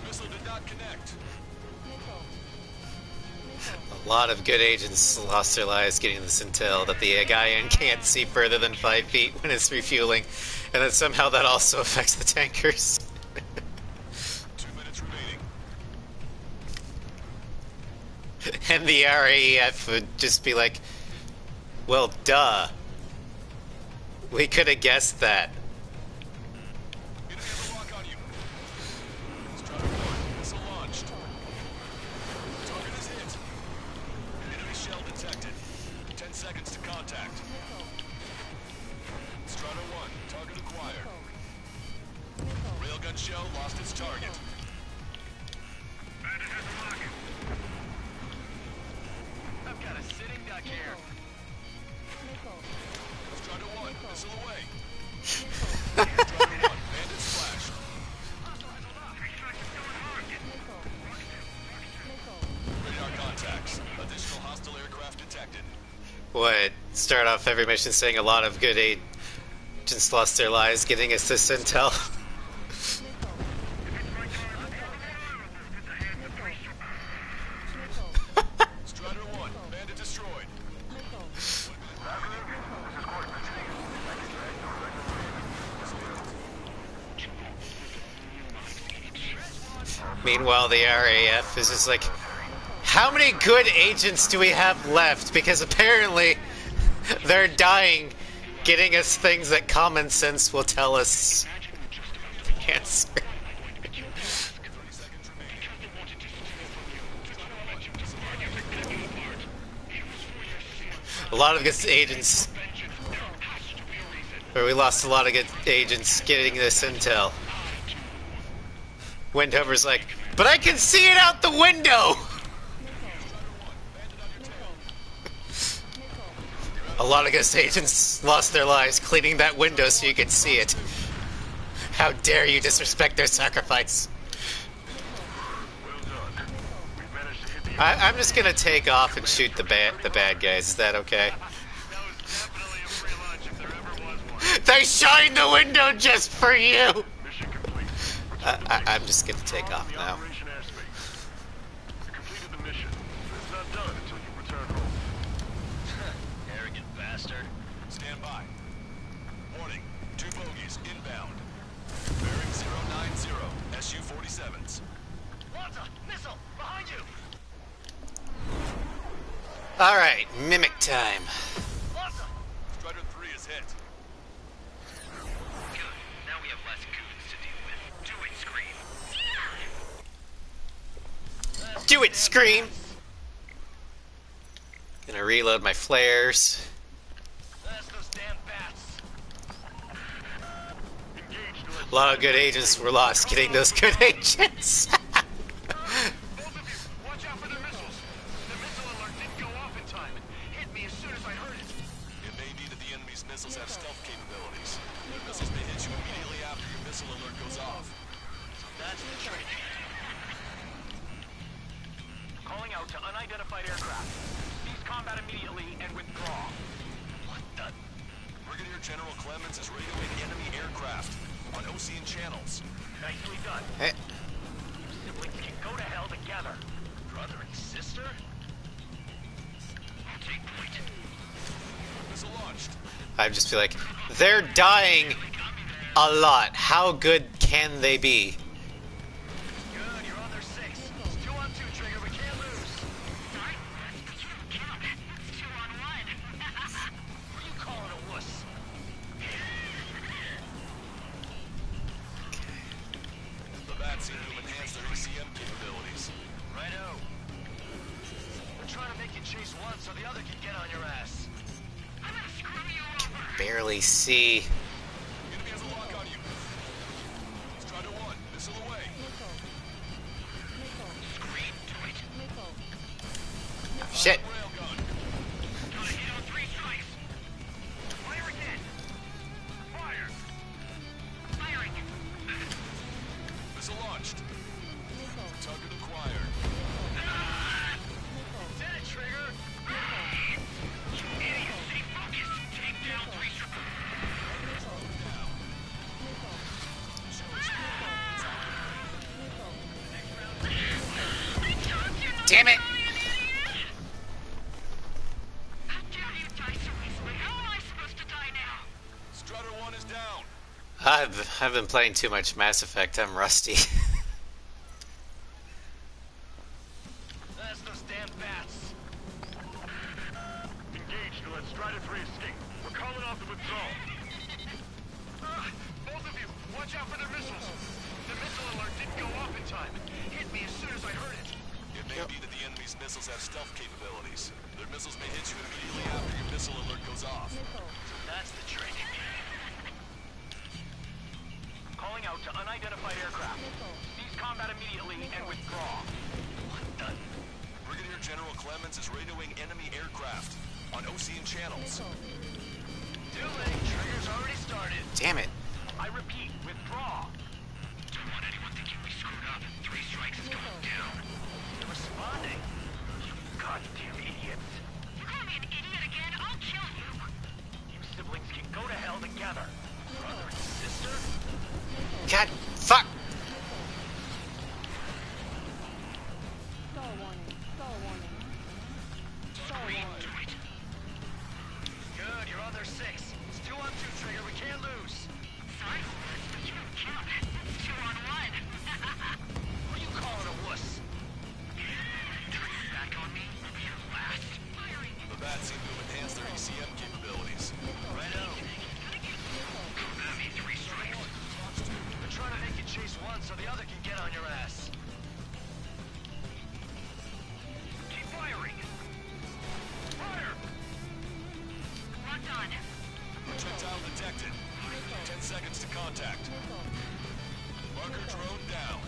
Missile did not connect. A lot of good agents lost their lives getting this intel that the guy in can't see further than 5 feet when it's refueling, and that somehow that also affects the tankers. 2 minutes remaining. And the RAF would just be like, well, duh. We could have guessed that. Enemy has a lock on you. Strider 1, missile launched. Target is hit. Enemy shell detected. 10 seconds to contact. Strider 1, target acquired. Railgun shell lost its target. Bandit has a rocket. I've got a sitting duck here. Strider 1, missile away. Strider 1, bandit splashed. Radar contacts. Additional hostile aircraft detected. Would start off every mission saying a lot of good agents lost their lives getting us this intel. Strider 1, bandit destroyed. Meanwhile, the RAF is just like, how many good agents do we have left? Because apparently they're dying getting us things that common sense will tell us the answer. A lot of good agents, or we lost a lot of good agents getting this intel. Windhover's like, but I can see it out the window! A lot of good agents lost their lives cleaning that window so you could see it. How dare you disrespect their sacrifice? Well done. We've managed to hit the I'm just gonna take off and shoot the bad guys. Is that okay? That was definitely a free lunch if there ever was one. They shined the window just for you! Mission complete. I'm just gonna take off The now. operation airspace. You completed the mission, but it's not done until you return home. Arrogant bastard. Stand by. Warning, 2 bogies inbound. Bearing 090, Su-47s. Lanza, missile, behind you. Alright, mimic time. Lanza. Strider 3 is hit. Good. Now we have less goons to deal with. Do it, Scream. Do it, Scream! Gonna reload my flares. That's those damn bats. Engaged. Let's A lot of good agents were lost getting those good agents. both of you, watch out for the missiles. The missile alert didn't go off in time. It hit me as soon as I heard it. It may be that the enemy's missiles have stealth capabilities. The missiles may hit you immediately after your missile alert goes off. That's the trick. Calling out to unidentified aircraft. Cease combat immediately and withdraw. What the? Brigadier General Clemens is radioing enemy aircraft on Ocean channels. Nicely done. Eh, Siblings can go to hell together. Brother and sister? Take point. Missile launched. I'd just be like, they're dying a lot. How good can they be? Good, you're on their 6. It's 2 on 2, Trigger. We can't lose. Sorry? You don't count. It's 2 on 1. Who are you calling a wuss? The bats seem to have enhanced their ECM capabilities. Righto. We're trying to make you chase one so the other can get on your ass. I'm gonna screw you over. Barely see. Enemy has a lock on you. Strider 1, missile away. Scream to it. Shit. Railgun. Got a hit on 3 strikes. Fire again. Fire. Firing. Missile launched. Target acquired. Did it, Trigger. Idiot, stay focused. Take down 3 strikes. Damn it! How dare you die so easily? How am I supposed to die now? Strider 1 is down. I've been playing too much Mass Effect. I'm rusty. That's those damn bats. Engaged to let Strider 3 escape. We're calling off the withdrawal. These missiles have stealth capabilities. Their missiles may hit you immediately after your missile alert goes off. That's the trick. Calling out to unidentified aircraft. Seize combat immediately and withdraw. What the? Brigadier General Clemens is radioing enemy aircraft on Ocean channels. Too late. Trigger's already started. Damn it. I repeat, withdraw. Don't want anyone thinking we screwed up. 3 strikes is going down. They're responding. You goddamn idiots. You call me an idiot again, I'll kill you. You siblings can go to hell together. Brother and sister? God, fuck. Star warning. Star warning. Star warning. Good, you're on their 6. It's 2 on 2, Trigger. We can't lose. Sorry, but you don't count. It's 2 on 1. What are you calling a wuss? Turn your back on me, I'll be your last. Firing. The bats seem to have enhanced their ECM capabilities. Righto. Come at me, 3 strikes. They're trying to make you chase one so the other can get on your ass. Keep firing. Fire! Locked on. Projectile detected. 10 seconds to contact. Marker drone down.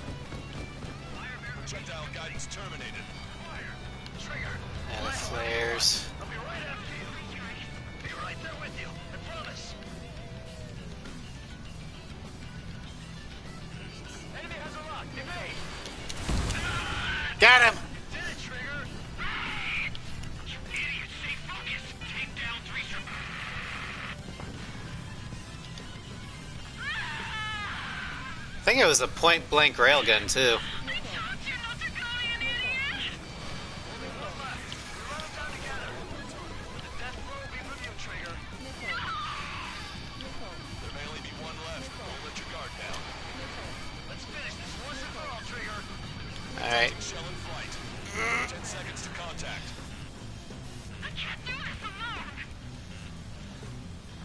Projectile guidance terminated. Fire! Trigger! And the flares. I'll be right after you. Be right there with you. I promise. Enemy has a lock. Evade! Got him. Did it, Trigger? You idiot, stay focused. Take down 3 strikes. I think it was a point blank railgun too. I told you not to call me an idiot. One left. We run them down together. The death blow will be from you, Trigger. There may only be one left. Don't let your guard down. Let's finish this once and for all, Trigger. Alright. Shell in flight. 10 seconds to contact. I can't do this alone.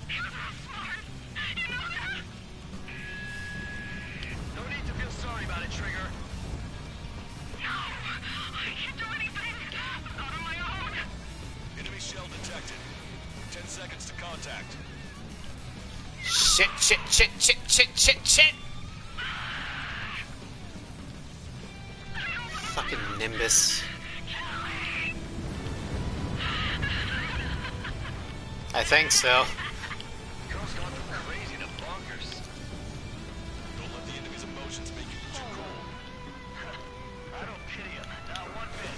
You're not smart. You know that? No need to feel sorry about it, Trigger. No, I can't do anything. Not on my own. Enemy shell detected. 10 seconds to contact. Shit, shit, shit, shit, shit, shit, shit. Fucking Nimbus. I think so. Girl's gone from crazy to bonkers. Don't let the enemy's emotions make you lose your cool. I don't pity him. Not one bit.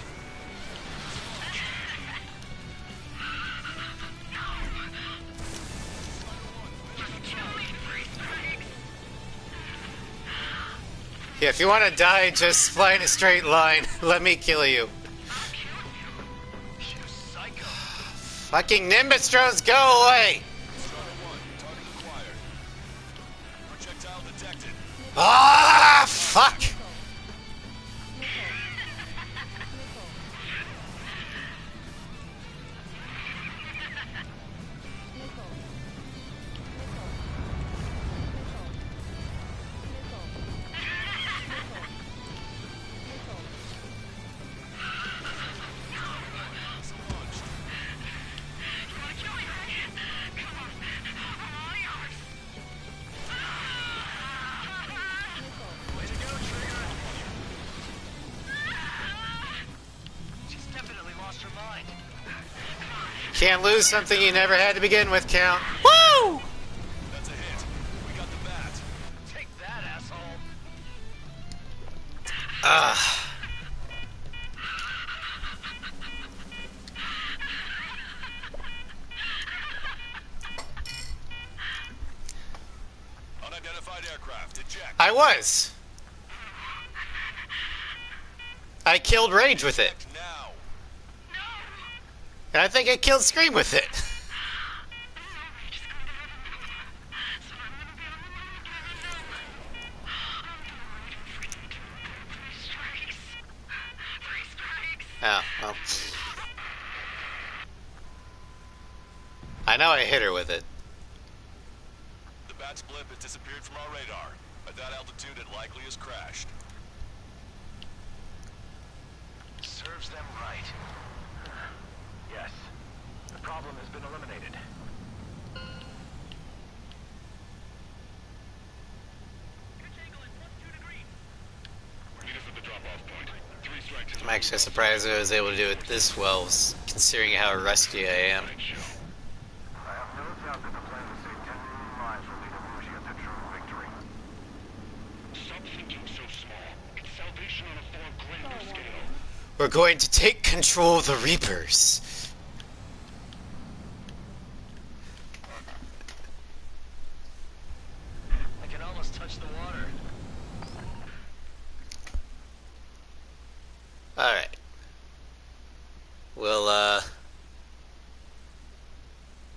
Yeah, if you want to die, just fly in a straight line. Let me kill you. You psycho. Fucking Nimbus drones, go away! Strigon 1, target acquired. Projectile detected. Ah, fuck! Missile launched. You wanna kill me, right? Come on. I'm all yours. Way to go, Trigger. She's definitely lost her mind. Can't lose something you never had to begin with, Count. Woo! That's a hit. We got the bat. Take that, asshole. Ugh. Unidentified aircraft. Eject. I was. I killed Rage with it. Now. And I think I killed Scream with it. Oh, well. I know I hit her with it. The bat's blip has disappeared from our radar. At that altitude, it likely has crashed. So Serves them right. Yes. The problem has been eliminated. Meet us at the drop-off point. 3 strikes. I'm actually surprised I was able to do it this well, considering how rusty I am. I have no doubt that the plan to save 10 million lives will lead Erusia to true victory. Stop thinking so small. It's salvation on a far grander Star scale. warning. We're going to take control of the Reapers. I can almost touch the water. Alright. We'll,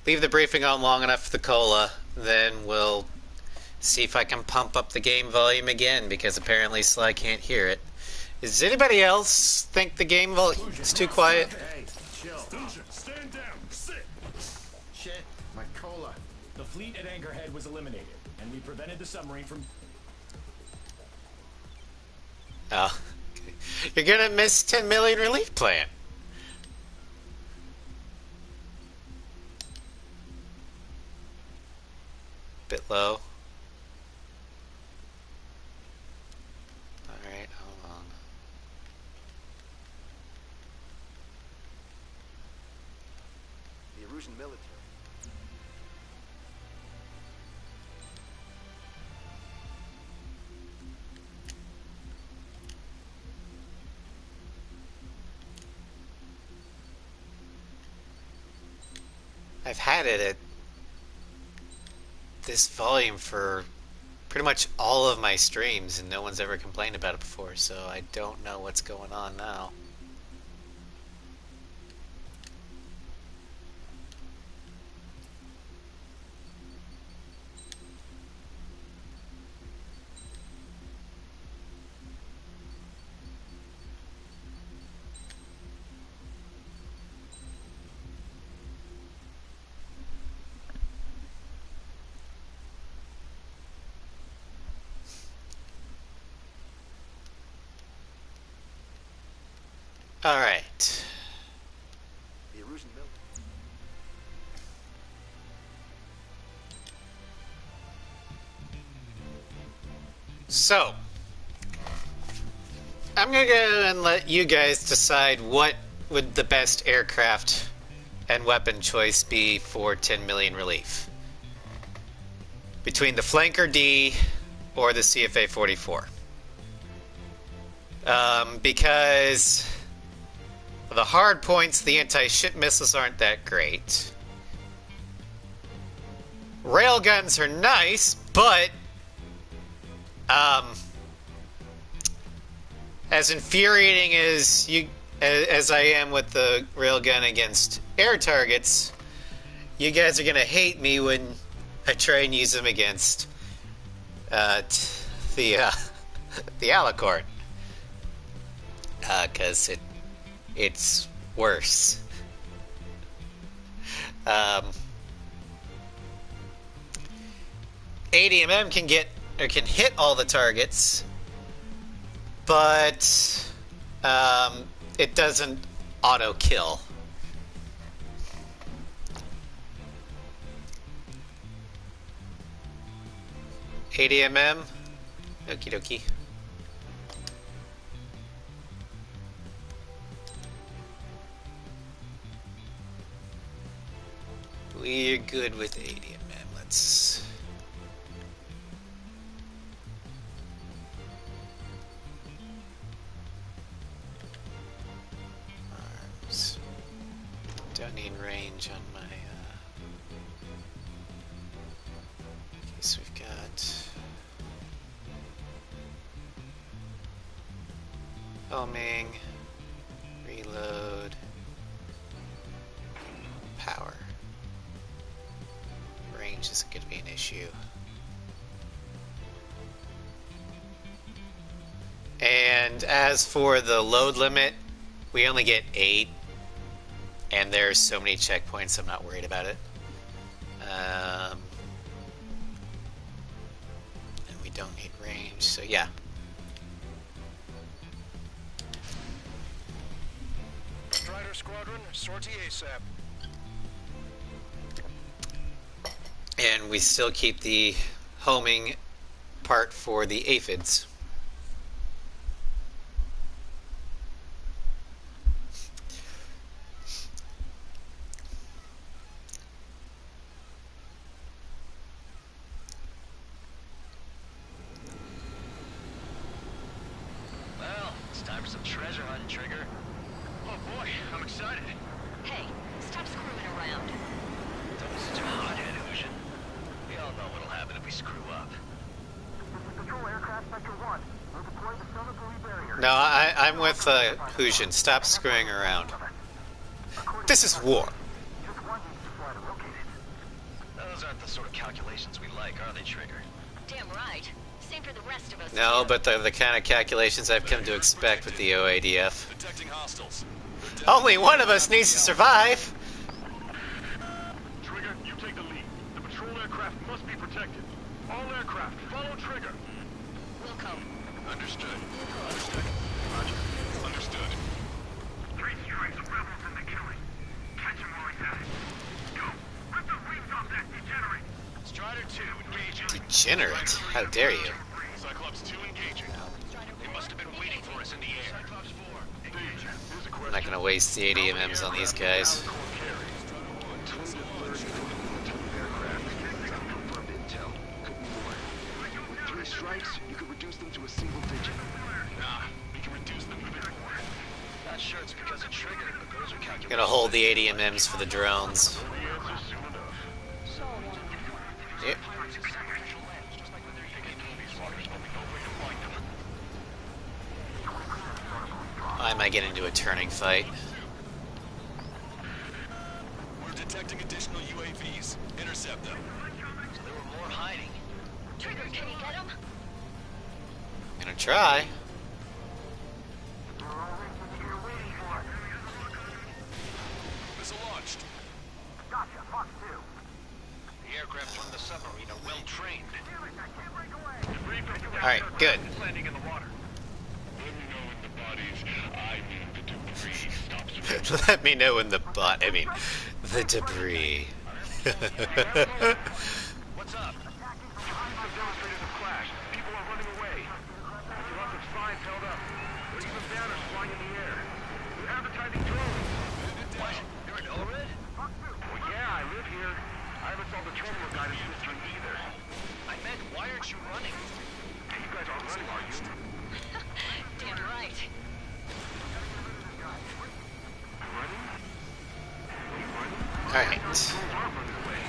leave the briefing on long enough for the cola, then we'll see if I can pump up the game volume again, because apparently Sly can't hear it. Does anybody else think the game volume is too quiet? Hey, chill. Stand down. Sit. Shit, my cola. The fleet at Anchorhead was eliminated, and we prevented the submarine from... Oh. You're gonna miss 10 million relief plan. Bit low. Alright, hold on. The Erusian military. I've had it at this volume for pretty much all of my streams, and no one's ever complained about it before, so I don't know what's going on now. Alright. The Erusian military. So, I'm gonna go and let you guys decide what would the best aircraft and weapon choice be for 10 million relief. Between the Flanker D or the CFA 44. Because the hard points, the anti-ship missiles aren't that great. Railguns are nice, but as infuriating as I am with the railgun against air targets, you guys are gonna hate me when I try and use them against the Alicorn, because it's worse. ADMM can hit all the targets, but it doesn't auto kill. ADMM, okie dokie. We're good with ADMM. Let's. Arms. Don't need range on my. Okay, so we've got. Homing. Reload. Power. Range isn't going to be an issue. And as for the load limit, we only get 8, and there's so many checkpoints, I'm not worried about it. And we don't need range, so yeah. Squadron, sortie ASAP. And we still keep the homing part for the aphids. Well, it's time for some treasure hunting, Trigger. Oh boy, I'm excited. Hey, stop screwing around. Don't be such a hothead, Ocean. We all know what'll happen if we screw up. Patrol aircraft sector 1. We'll deploy the sonar buoy barrier. No, I'm with Hujin. Stop screwing around. This is war. Just one needs to fly to locate it. Those aren't the sort of calculations we like, are they, Trigger? Damn right. Same for the rest of us. No, too. but they're the kind of calculations I've come to expect with the OADF. Detecting hostiles. Only one of us needs to survive. Trigger, you take the lead. The patrol aircraft must be protected. All aircraft, follow Trigger. Wilco, Understood. Understood. Roger. Understood. 3 strikes, rebels in the killing. Catch him while he's at it. Go! Rip the wings off that degenerate! Strider 2, engaging. Degenerate. How dare you? Cyclops 2 engaging. They must have been waiting for us in the air. Cyclops 4, engaging. Here's a question. I'm not gonna waste the ADMMs on these guys. Confirmed intel. Could be more. With 3 strikes, you could reduce them to a single digit. Nah, we can reduce them even more. Not sure it's because of Trigger, but those are calculations. Gonna hold the ADMMs for the drones. The answer soon enough. Star warning. Yep. I might get into a turning fight. We're detecting additional UAVs. Intercept them. So there were more hiding. Trigger, can you get him? Gonna try. Missile launched. Gotcha, Fox 2. The aircraft from the submarine are well trained. Alright, good. It's landing in the water. Let me know when the bot, I mean, the debris. What's up? Some demonstrators have clashed. People are running away. There's lots of spies held up. There's even banners flying in the air. They're advertising drones. What? You're an ORED? Well, yeah, I live here. I haven't solved the terminal guidance mystery either. I meant, why aren't you running? Hey, you guys aren't running, are you? Damn right. Running? Alright. Drones aren't running away.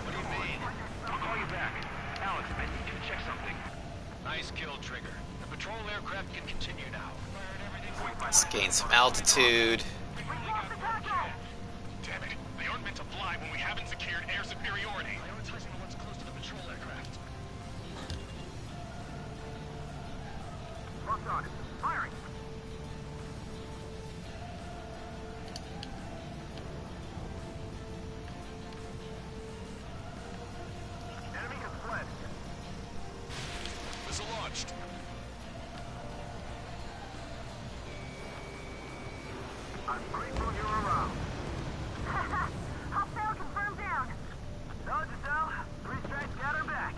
What do you mean? I'll call you back. Alex, I need you to check something. Nice kill, Trigger. The patrol aircraft can continue now. Let's gain some altitude. Damn it. They aren't meant to fly when we haven't secured air superiority. Prioritizing the ones close to the patrol aircraft. Locked on. Firing. Enemy has fled. Missile launched. I'm grateful you're around. Hostile confirmed down. No, Giselle. 3 strikes got her back.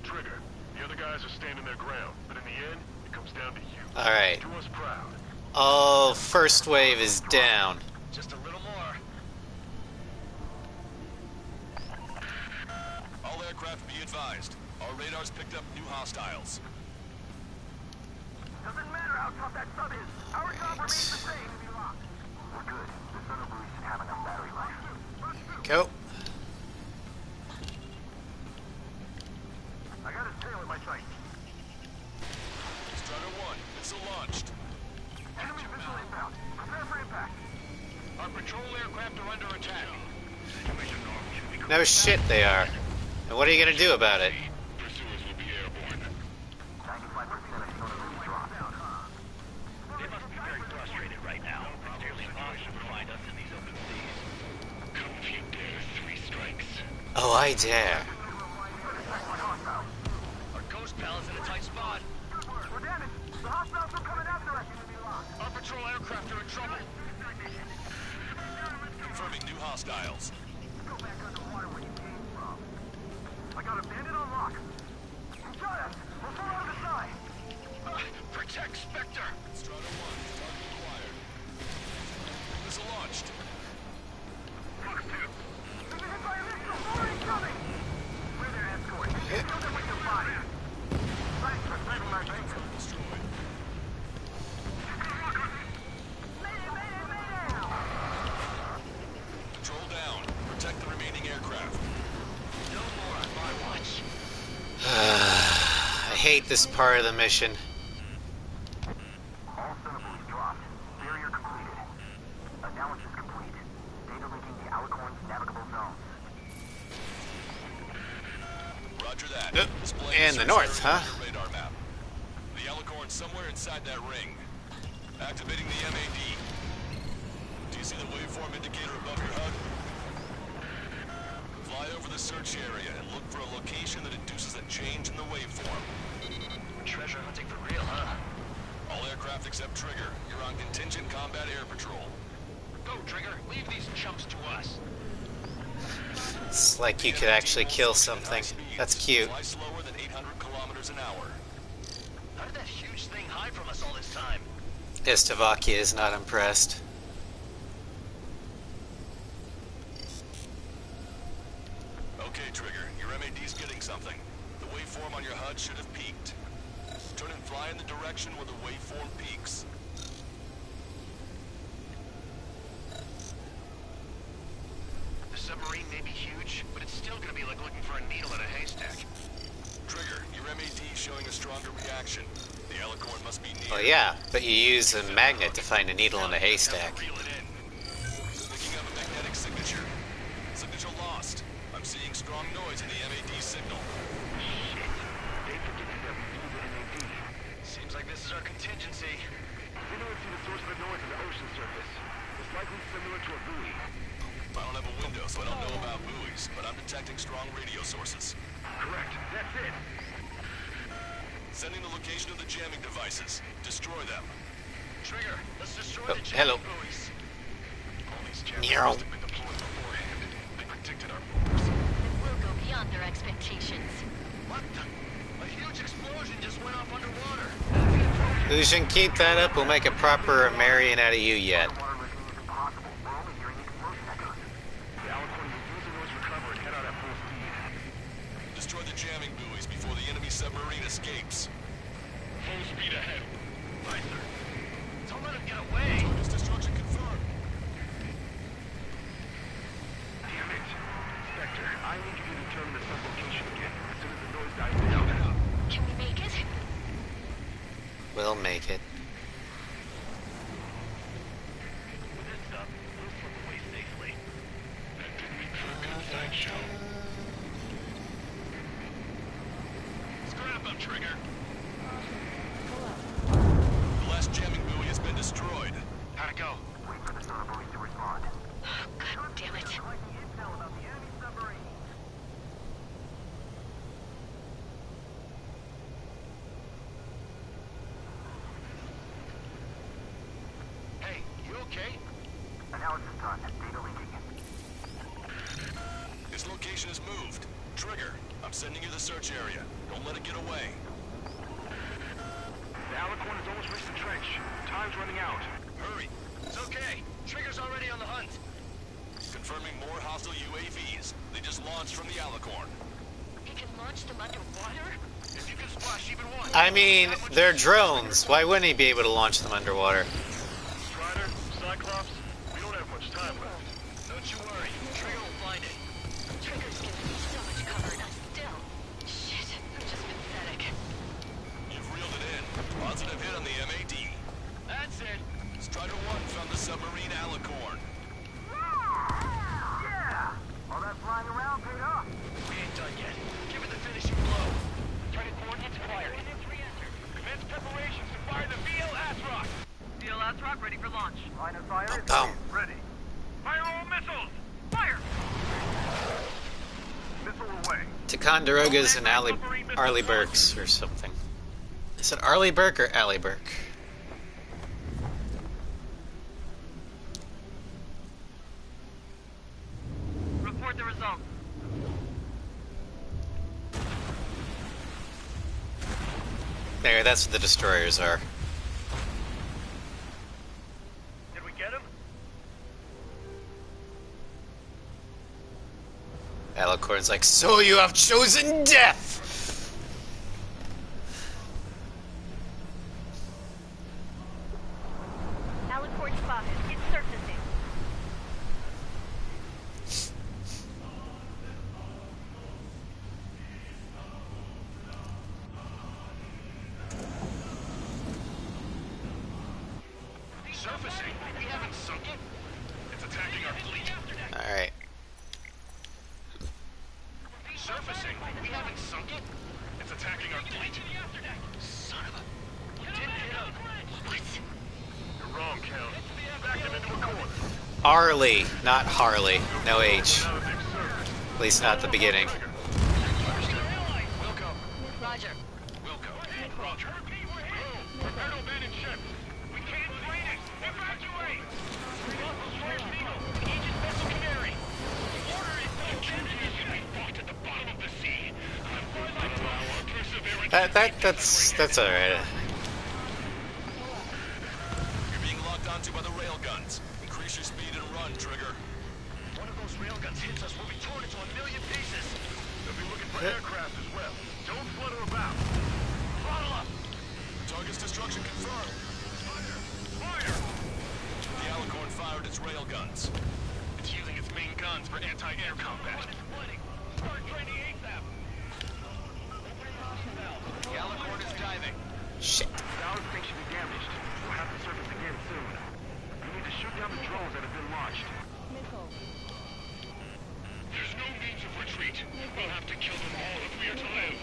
Trigger, the other guys are standing their ground, but in the end, it comes down to you. Alright. Do us proud. Oh, first wave is down. Just a little more. All aircraft be advised. Our radars picked up new hostiles. Doesn't matter how tough that sub is. Our job remains the same. We're good. The sonar buoy should have enough battery life. Go. I got his tail in my sight. Strider 1, missile launched. Enemy missile inbound. Prepare for impact. Our patrol aircraft are under attack. No shit they are. And what are you gonna do about it? Pursuers will be airborne. 95% of sonar buoy dropped. They must be very frustrated right now. It's nearly impossible to find us in these open seas. Come if you dare, 3 strikes. Oh, I dare. Our ghost pal is in a tight spot. We're damaged. The hostiles are coming after us. Our patrol aircraft are in trouble. hostiles. Go back underwater where you came from. I got a bandit on lock. You got us. We'll fall out of the side. Protect Spectre. Strider 1, target acquired. Missile launched. Fox 2. We've been hit by a missile. More incoming. We're their escort. Kill them with your body. Thanks for saving my bacon. Destroyed. Mayday, mayday, mayday! Control down. Protect the remaining aircraft. No more on my watch. I hate this part of the mission. All sensors dropped. Barrier completed. Analysis complete. Data linking the Alicorn's navigable zones. Roger that. Yep. Displaying And the search north, area huh? on your radar map. The Alicorn's somewhere inside that ring. Activating the MAD. Do you see the waveform indicator above your HUD? Fly over the search area and look for a location that induces a change in the waveform. Treasure hunting for real, huh? All aircraft except Trigger, you're on contingent combat air patrol. Go, Trigger. Leave these chumps to us. It's like you could actually kill something. That's cute. Fly slower than 800 kilometers an hour. How did that huge thing hide from us all this time? Istavakia is not impressed. Okay, Trigger, your MAD's getting something. The waveform on your HUD should have peaked. Turn and fly in the direction where the waveform peaks. The submarine may be huge, but it's still gonna be like looking for a needle in a haystack. Trigger, your MAD's showing a stronger reaction. The Alicorn must be near. Well, yeah, but you use a magnet to find a needle in a haystack. Reel it in. Picking up a magnetic signature. Signature lost. I'm seeing strong noise in the MAD signal. Shit. They predicted that we need the MAD. Seems like this is our contingency. We know see the source of the noise on the ocean surface. It's likely similar to a buoy. I don't have a window, so I don't know about buoys, but I'm detecting strong radio sources. Correct. That's it. Sending the location of the jamming devices. Destroy them. Trigger, let's destroy Oh, the hello. jamming buoys. All these jamming Meow. must have been deployed beforehand. They predicted our moves. We'll go beyond their expectations. What the? A huge explosion just went off underwater. Lucian, keep that up. We'll make a proper Marion out of you yet. Water listening is impossible. We're only hearing explosion echoes. The Alicorn will use the noise recover and head out at full speed. Destroy the jamming buoys before the enemy submarine escapes. Full speed ahead. Right, sir. Don't let him get away. Target's destruction confirmed. Damn it. Spectre, I need you to determine the sublocation again as soon as the noise dies down. Can we make it? We'll make it. With this stuff, we'll slip away safely. That didn't mean for a good sideshow. Scrap him, Trigger. The last jamming buoy has been destroyed. How'd it go? Wait for the sonar buoys to respond. Oh, God damn it. Collecting intel about the enemy submarine. Hey, you okay? Analysis done. Data linking. Its location is moved. Trigger, I'm sending you the search area. Don't let it get away. The Alicorn has almost reached the trench. Time's running out. Hurry. It's okay. Trigger's already on the hunt. Confirming more hostile UAVs. They just launched from the Alicorn. He can launch them underwater? If you can splash even one. I mean, they're drones. Why wouldn't he be able to launch them underwater? Strider, Cyclops, we don't have much time left. Don't you worry. Trigger will find it. Trigger's giving me so much cover, and I'm still... Shit, I'm just pathetic. You've reeled it in. Positive hit on the MAD. That's it. Strider 1 found the submarine Alicorn. Yeah! All that flying around paid off. We ain't done yet. Give it the finishing blow. Target coordinates acquired. Commence preparations to fire the VL Asrock. VL Asrock ready for launch. Line of fire is Boom. ready. Fire all missiles. Fire! Missile away. Ticonderogas and Arleigh Burks or something. Is it Arleigh Burke or Allie Burke? that's what the destroyers are. Did we get him? Alicorn's like, so you have chosen death! Alicorn spotted. It's surfacing. Surfacing. We haven't sunk it. It's attacking our fleet. Alright. Surfacing. We haven't sunk it. It's attacking our fleet. Son of a... We didn't hit him. What? You're wrong, Count. Back him into a corner. Arlie, not Harley. No H. Now that they've surfaced. At least not at the beginning. Wilco. Roger. Wilco. Roger. Prepare to abandon ship. We can't drain it. Evacuate. Strigon. Aegis vessel Canary. The order is to abandon the ship. Fought at the bottom of the sea. That's alright. You're being locked onto by the railguns. Increase your speed and run, Trigger. One of those railguns hits us, we'll be torn into a million pieces. They'll be looking for aircraft as well. Don't flutter about. Throttle up. Target's destruction confirmed. Fire! The Alicorn fired its railguns. It's using its main guns for anti-air combat. Start training ASAP. The Alicorn is diving. Shit. Valve's thing should be damaged. We'll have to surface again soon. We need to shoot down the drones that have been launched. Missile. There's no means of retreat. We'll have to kill them all if we are to live.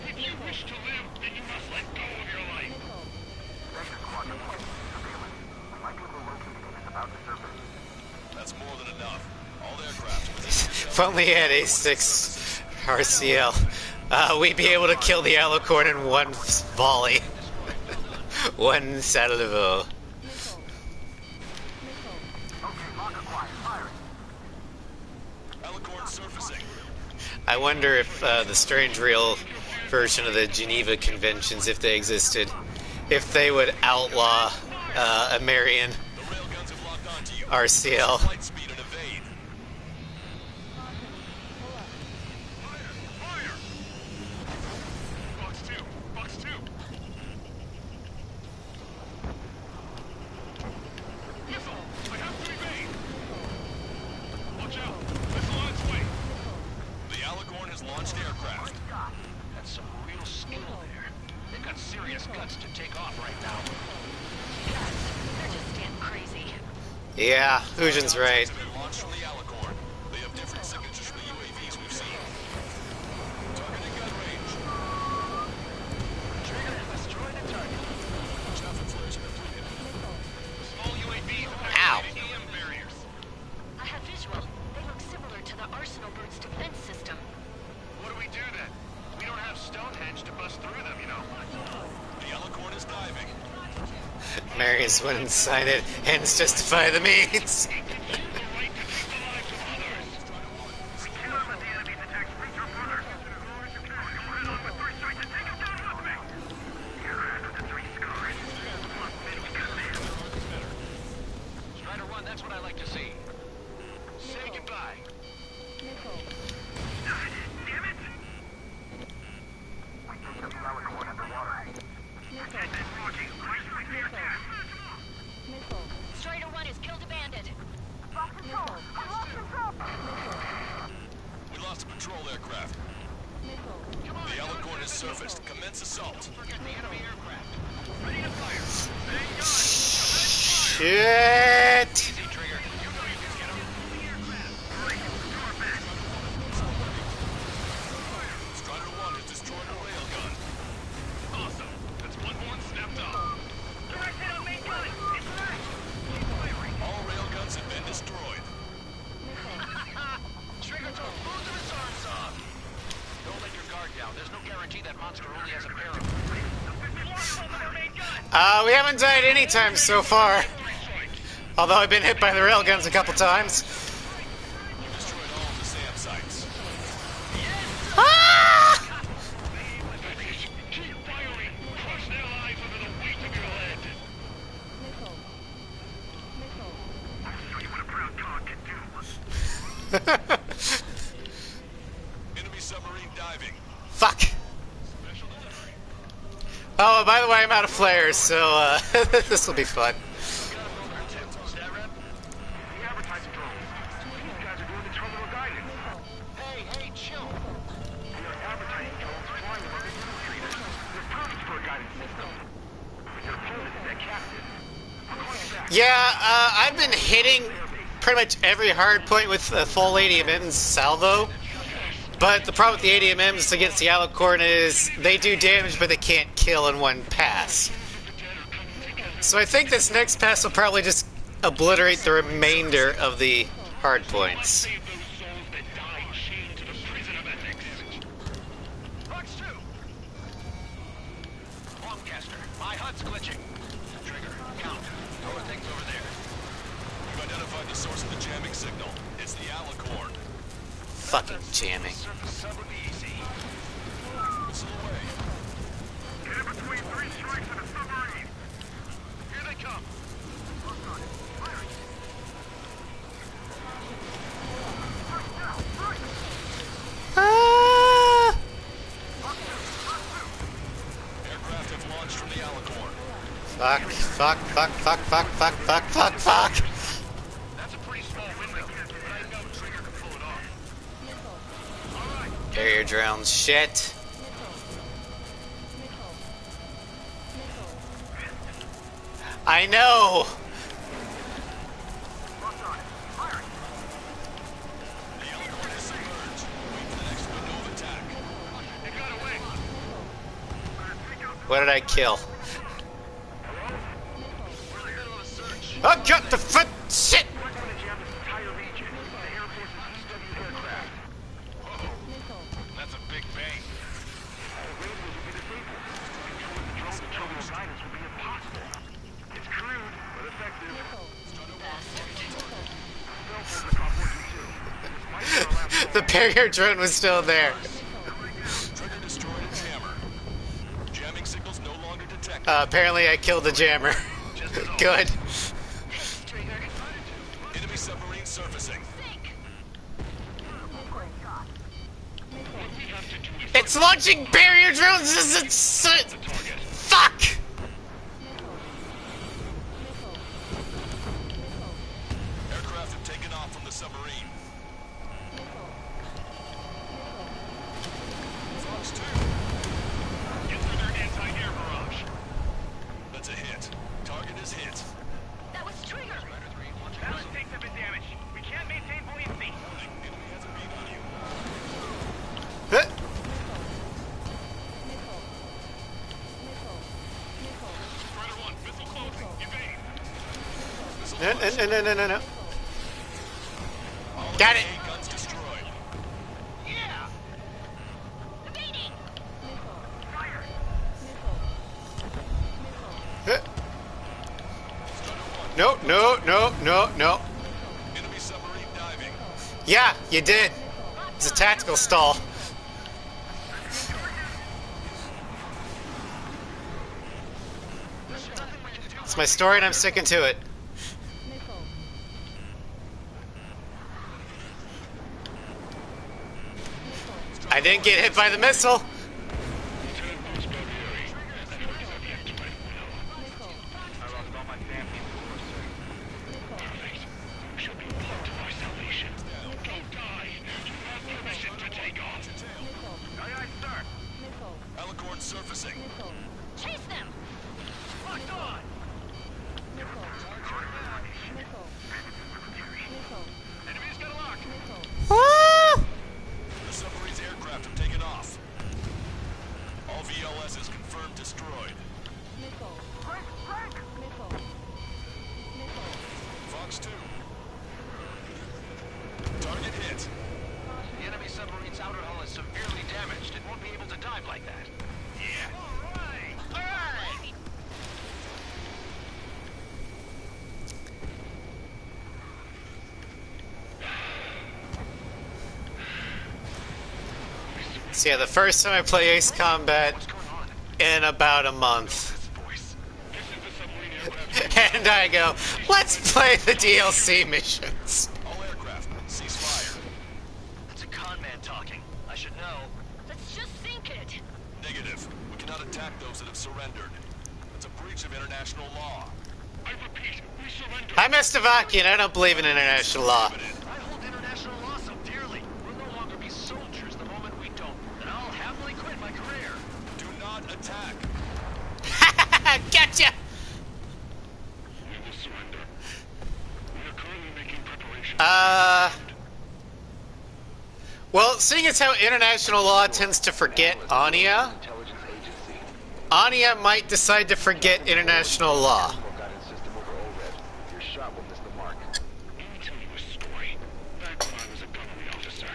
If you wish to live, then you must let go of your life. Missile. Vector squad deployed. Surveillance. Likely will locate it is about to surface. That's more than enough. All aircraft within If only he had A6 RCL, we'd be able to kill the Alicorn in one volley. One salvo. Missile. Missile. Okay, lock acquired. Firing. Alicorn surfacing. I wonder if the strange real version of the Geneva Conventions, if they existed, if they would outlaw American The railguns have locked onto you. RCL. Flight speed and evade. Fire! Box 2! Box 2! Missile! I have to evade! Watch out! Missile on its way! The Alicorn has launched aircraft. That's some real skill there. They've got serious guts to take off right now. God, they're just damn crazy. Yeah, Fusion's right. Have been launched from the Alicorn. They have different signatures from the UAVs we've seen. Targeting gun range. Trigger has destroyed a target. Traffic flares are depleted. Small UAVs have Ow. activated EM barriers. I have visual. They look similar to the Arsenal Bird's defense system. What do we do then? We don't have Stonehenge to bust through them, you know. The Alicorn is diving. Marius wouldn't sign it, hence justify the means. Strider 1, that's what I like to see. Say goodbye. Missile. Damn it! We take the Alicorn underwater. Missile. Missile. Strider 1 has killed a bandit. Missile. We lost a patrol aircraft. Missile. The Alicorn has surfaced. Commence assault. Forget the enemy aircraft. Ready to fire. Shit! Easy, Trigger. You know you can get them. Strider 1 has destroyed a railgun. Awesome. That's one snapped off. Directed on main gun. It's back. All railguns have been destroyed. Trigger took both of his arms off. Don't let your guard down. There's no guarantee that monster only has a pair of them. We haven't died any time so far. Although I've been hit by the railguns a couple times. You destroyed all of the SAM sites. Ah! Keep firing. Enemy submarine diving. Fuck. Special delivery. Oh, by the way, I'm out of flares, so this will be fun. Stat rep? The advertising drones. These guys are doing the terminal guidance. Hey, chill. They are advertising drones flying above the infiltrators. They're perfect for a guidance system. But your opponent is that captain. I'll call you back. Yeah, I've been hitting pretty much every hard point with a full ADMM salvo. But the problem with the ADMMs against the Alicorn is they do damage, but they can't kill in one pass. So I think this next pass will probably just obliterate the remainder of the hard points. Save those souls that die chained to the prison of ethics. Fox 2. Longcaster, my HUD's glitching. Trigger, count. How are things over there? We've identified the source of the jamming signal. It's the Alicorn. Fucking jamming. Surface sub would be easy. Missile away. Get in between 3 strikes and a submarine. Here they come. Ah! Aircraft have launched from the Alicorn. Fuck, fuck, fuck, fuck, fuck, fuck, fuck, fuck, fuck. That's a pretty small window, but I know Trigger can pull it off. Carrier drones, shit. I know. The Alicorn is submerged. Wait for the next window of attack. It got away. What did I kill? We're in the middle of a search. I got the foot. Shit. We're going to jam this entire region. The Air Force's EW aircraft. That's a big bang. The radios will be disabled. Controlling the drone with terminal guidance will be impossible. It's crude, but effective. Cell phones are caught working too. This might be our last call. The barrier drone was still there. Trigger destroyed a jammer. Jamming signals no longer detected. Apparently I killed the jammer. Good. Trigger. Enemy submarine surfacing. It's launching barrier drones. Fuck. Aircraft have taken off from the submarine. Fox 2. Get through their anti-air barrage. That's a hit. Target is hit. That was Trigger. Balance tanks have been damaged. We can't maintain buoyancy. Enemy has a beat on you. Huh. Strider 1, missile closing. Evade. No. Got it. A guns destroyed. Yeah! Evading. Huh. No. Enemy submarine diving. Yeah, you did. It's a tactical stall. It's my story and I'm sticking to it. I didn't get hit by the missile. I lost all my family in the war, sir. Perfect. She'll be part of our salvation. Don't die. You have permission to take off. Aye, aye, sir. Alicorn surfacing. Chase them. Locked on. Enemy's got a lock. Ah! The submarine's aircraft have taken off. All VLSs confirmed destroyed. Fox 2. Target hit. The enemy submarine's outer hull is severely damaged. It won't be able to dive like that. Yeah. All right. All right. So yeah, the first time I play Ace Combat in about a month. Voice. This is the submarine aircraft. And I go, let's play the DLC missions. All aircraft, cease fire. surrendered. That's a breach of international law. I repeat, we surrender. I'm Estavakian. I don't believe in international law. I hold international law so dearly. We'll no longer be soldiers the moment we don't. And I'll happily quit my career. Do not attack. Gotcha! We will surrender. We are currently making preparations. Well, seeing as how international law tends to forget Anya, Anya might decide to forget international law. Your shot will miss the mark. Let me tell you a story. Back when I was a gunnery officer,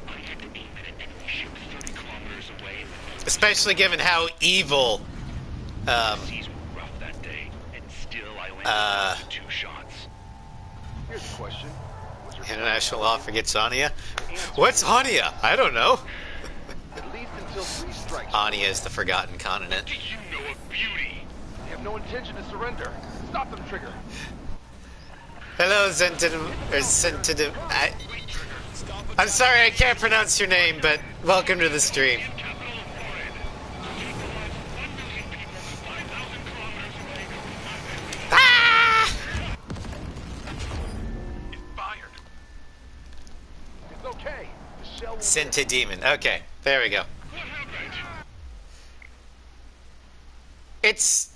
I had to aim at an enemy ship 30 kilometers away. Especially given how evil, The seas were rough that day, and still I landed with 2 shots. Here's a question. Was your international law forgets Anya. What's Anya? I don't know. at least until 3 strikes? Anya is the forgotten continent. Do you know of beauty? They have no intention to surrender. Stop them, Trigger. Hello, Sensitive. I'm sorry I can't pronounce your name, but welcome to the stream. Ah! Fired. It's okay. The shell will Sent to demon. Okay, there we go. It's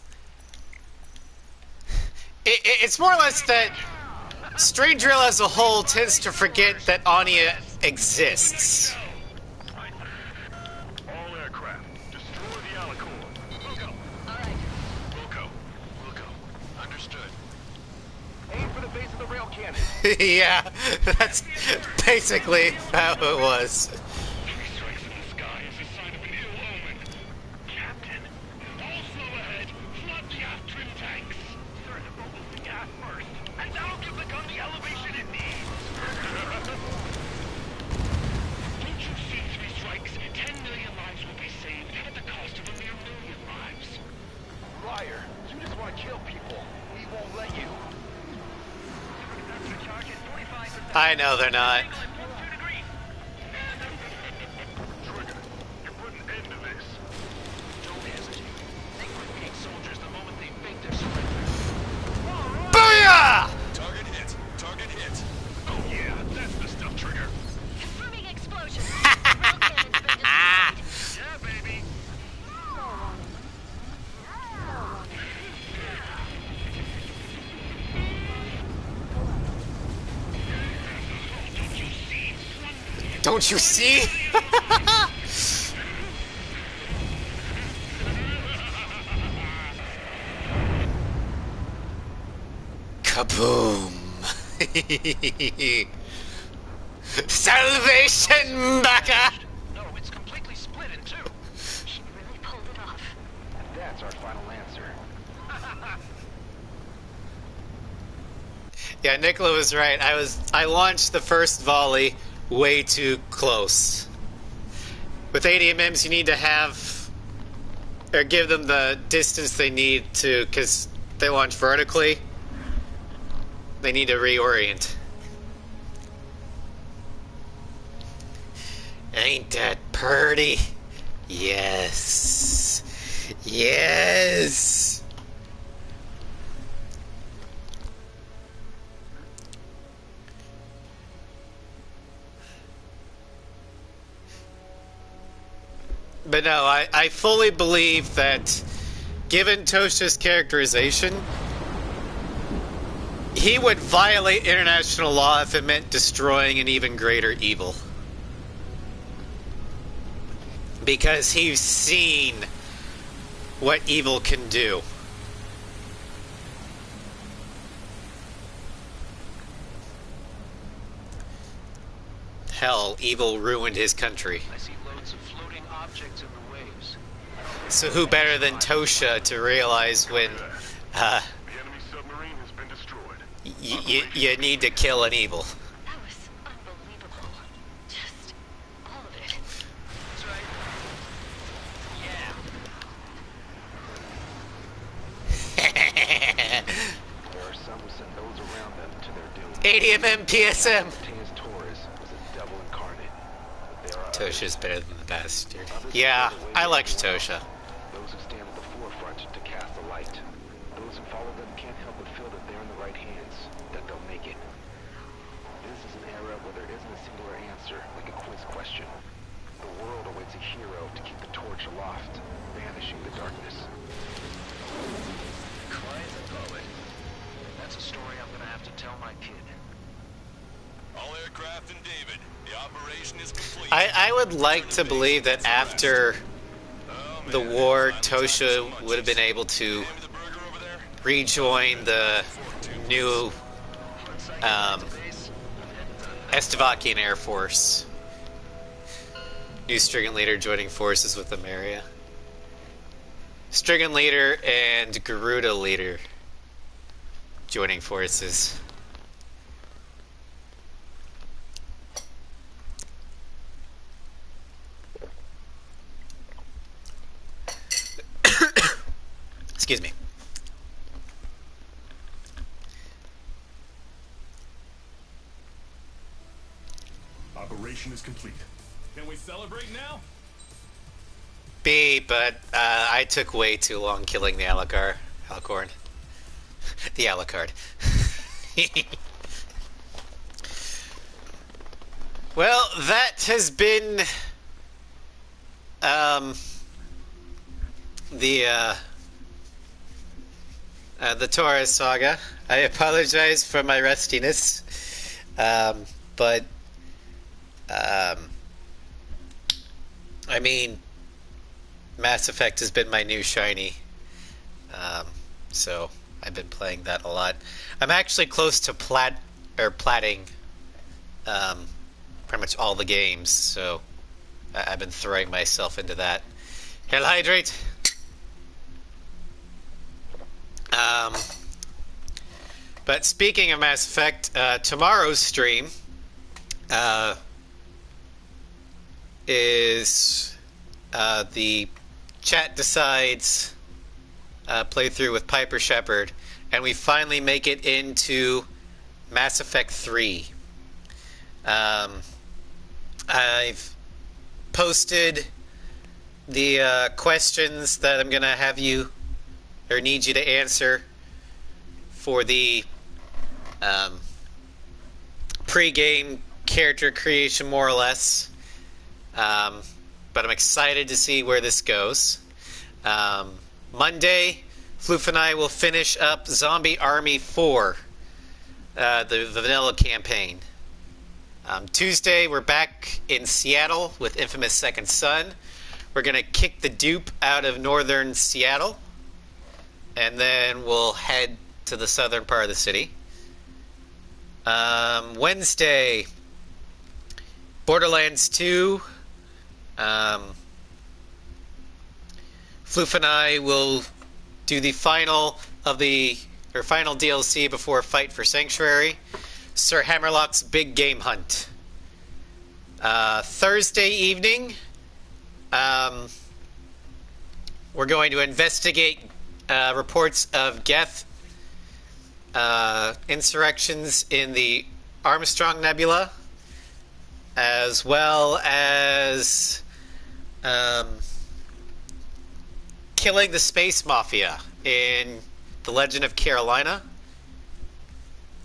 more or less that Stray Drill as a whole tends to forget that Anya exists. All aircraft, destroy the Alicorn. Wilco. All right. Wilco. Understood. aim for the base of the rail cannon. Yeah, that's basically how it was. 3 strikes in the sky is a sign of an ill omen. Captain, all slow ahead. Flood the aft trim tanks. Sir, the boat will be aft first. And that'll give the gun the elevation it needs. Don't you see 3 strikes? 10 million lives will be saved at the cost of a mere million lives. Liar. You just want to kill people. We won't let you. I know they're not. Trigger, you put an end to this. Don't hesitate. They quit soldiers the moment they fake their surrender. Booyah! Target hit. Oh yeah, that's the stuff, Trigger. Confirming explosion. Rail cannon's been destroyed. Yeah, baby. Don't you see? Kaboom! Salvation, Baka! No, it's completely split in 2. She really pulled it off. That's our final answer. Yeah, Nicola was right. I launched the first volley way too close. With ADMMs, you need to have or give them the distance they need to, because they launch vertically. They need to reorient. Ain't that purty? Yes. Yes. But no, I fully believe that given Tosha's characterization, he would violate international law if it meant destroying an even greater evil. Because he's seen what evil can do. Hell, evil ruined his country. I see loads of floating objects in the waves. So who better than Tosha to realize when The enemy submarine has been destroyed. you need to kill an evil? That was unbelievable. Just all of it. That's right. Yeah. There are some who send those around them to their doom. ADMM PSM. Martinez Torres was a devil incarnate. But there are Tosha's better than the bastard. Yeah, I liked Tosha. those kid. All aircraft and David. The operation is complete. I would like to believe that after Oh, the man. war, Finally time for some Tosha would have been munchies. able to Hand me the burger over there. rejoin the new Once I get back to base, I'm heading to the Estevakian Air Force. New Strigon leader joining forces with Ameria. Strigon leader and Garuda leader joining forces. Excuse me. Operation is complete. Can we celebrate now? B, but I took way too long killing the Alicorn. The Alucard. Well, that has been the Torres saga. I apologize for my rustiness, but I mean, Mass Effect has been my new shiny, so I've been playing that a lot. I'm actually close to platting pretty much all the games, so I've been throwing myself into that. Hell hydrate. But speaking of Mass Effect, tomorrow's stream is the Chat Decides playthrough with Piper Shepherd, and we finally make it into Mass Effect 3. I've posted the questions that I'm going to have you, or need you to answer for the pre-game character creation, more or less. But I'm excited to see where this goes. Monday, Floof and I will finish up Zombie Army 4, the vanilla campaign. Tuesday, we're back in Seattle with Infamous Second Son. We're going to kick the dupe out of northern Seattle, and then we'll head to the southern part of the city. Wednesday, Borderlands 2. Floof and I will do the final DLC before Fight for Sanctuary, Sir Hammerlock's Big Game Hunt. Thursday evening, we're going to investigate reports of Geth insurrections in the Armstrong Nebula, as well as killing the Space Mafia in The Legend of Carolina.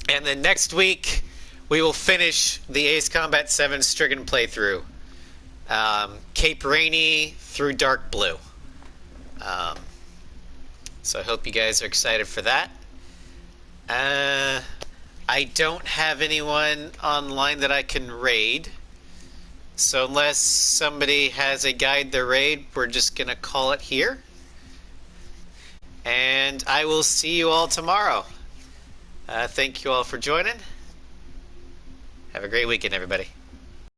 And then next week, we will finish the Ace Combat 7 Strigon playthrough. Cape Rainy through Dark Blue. So I hope you guys are excited for that. I don't have anyone online that I can raid. So unless somebody has a guide to raid, we're just going to call it here. And I will see you all tomorrow. Thank you all for joining. Have a great weekend, everybody.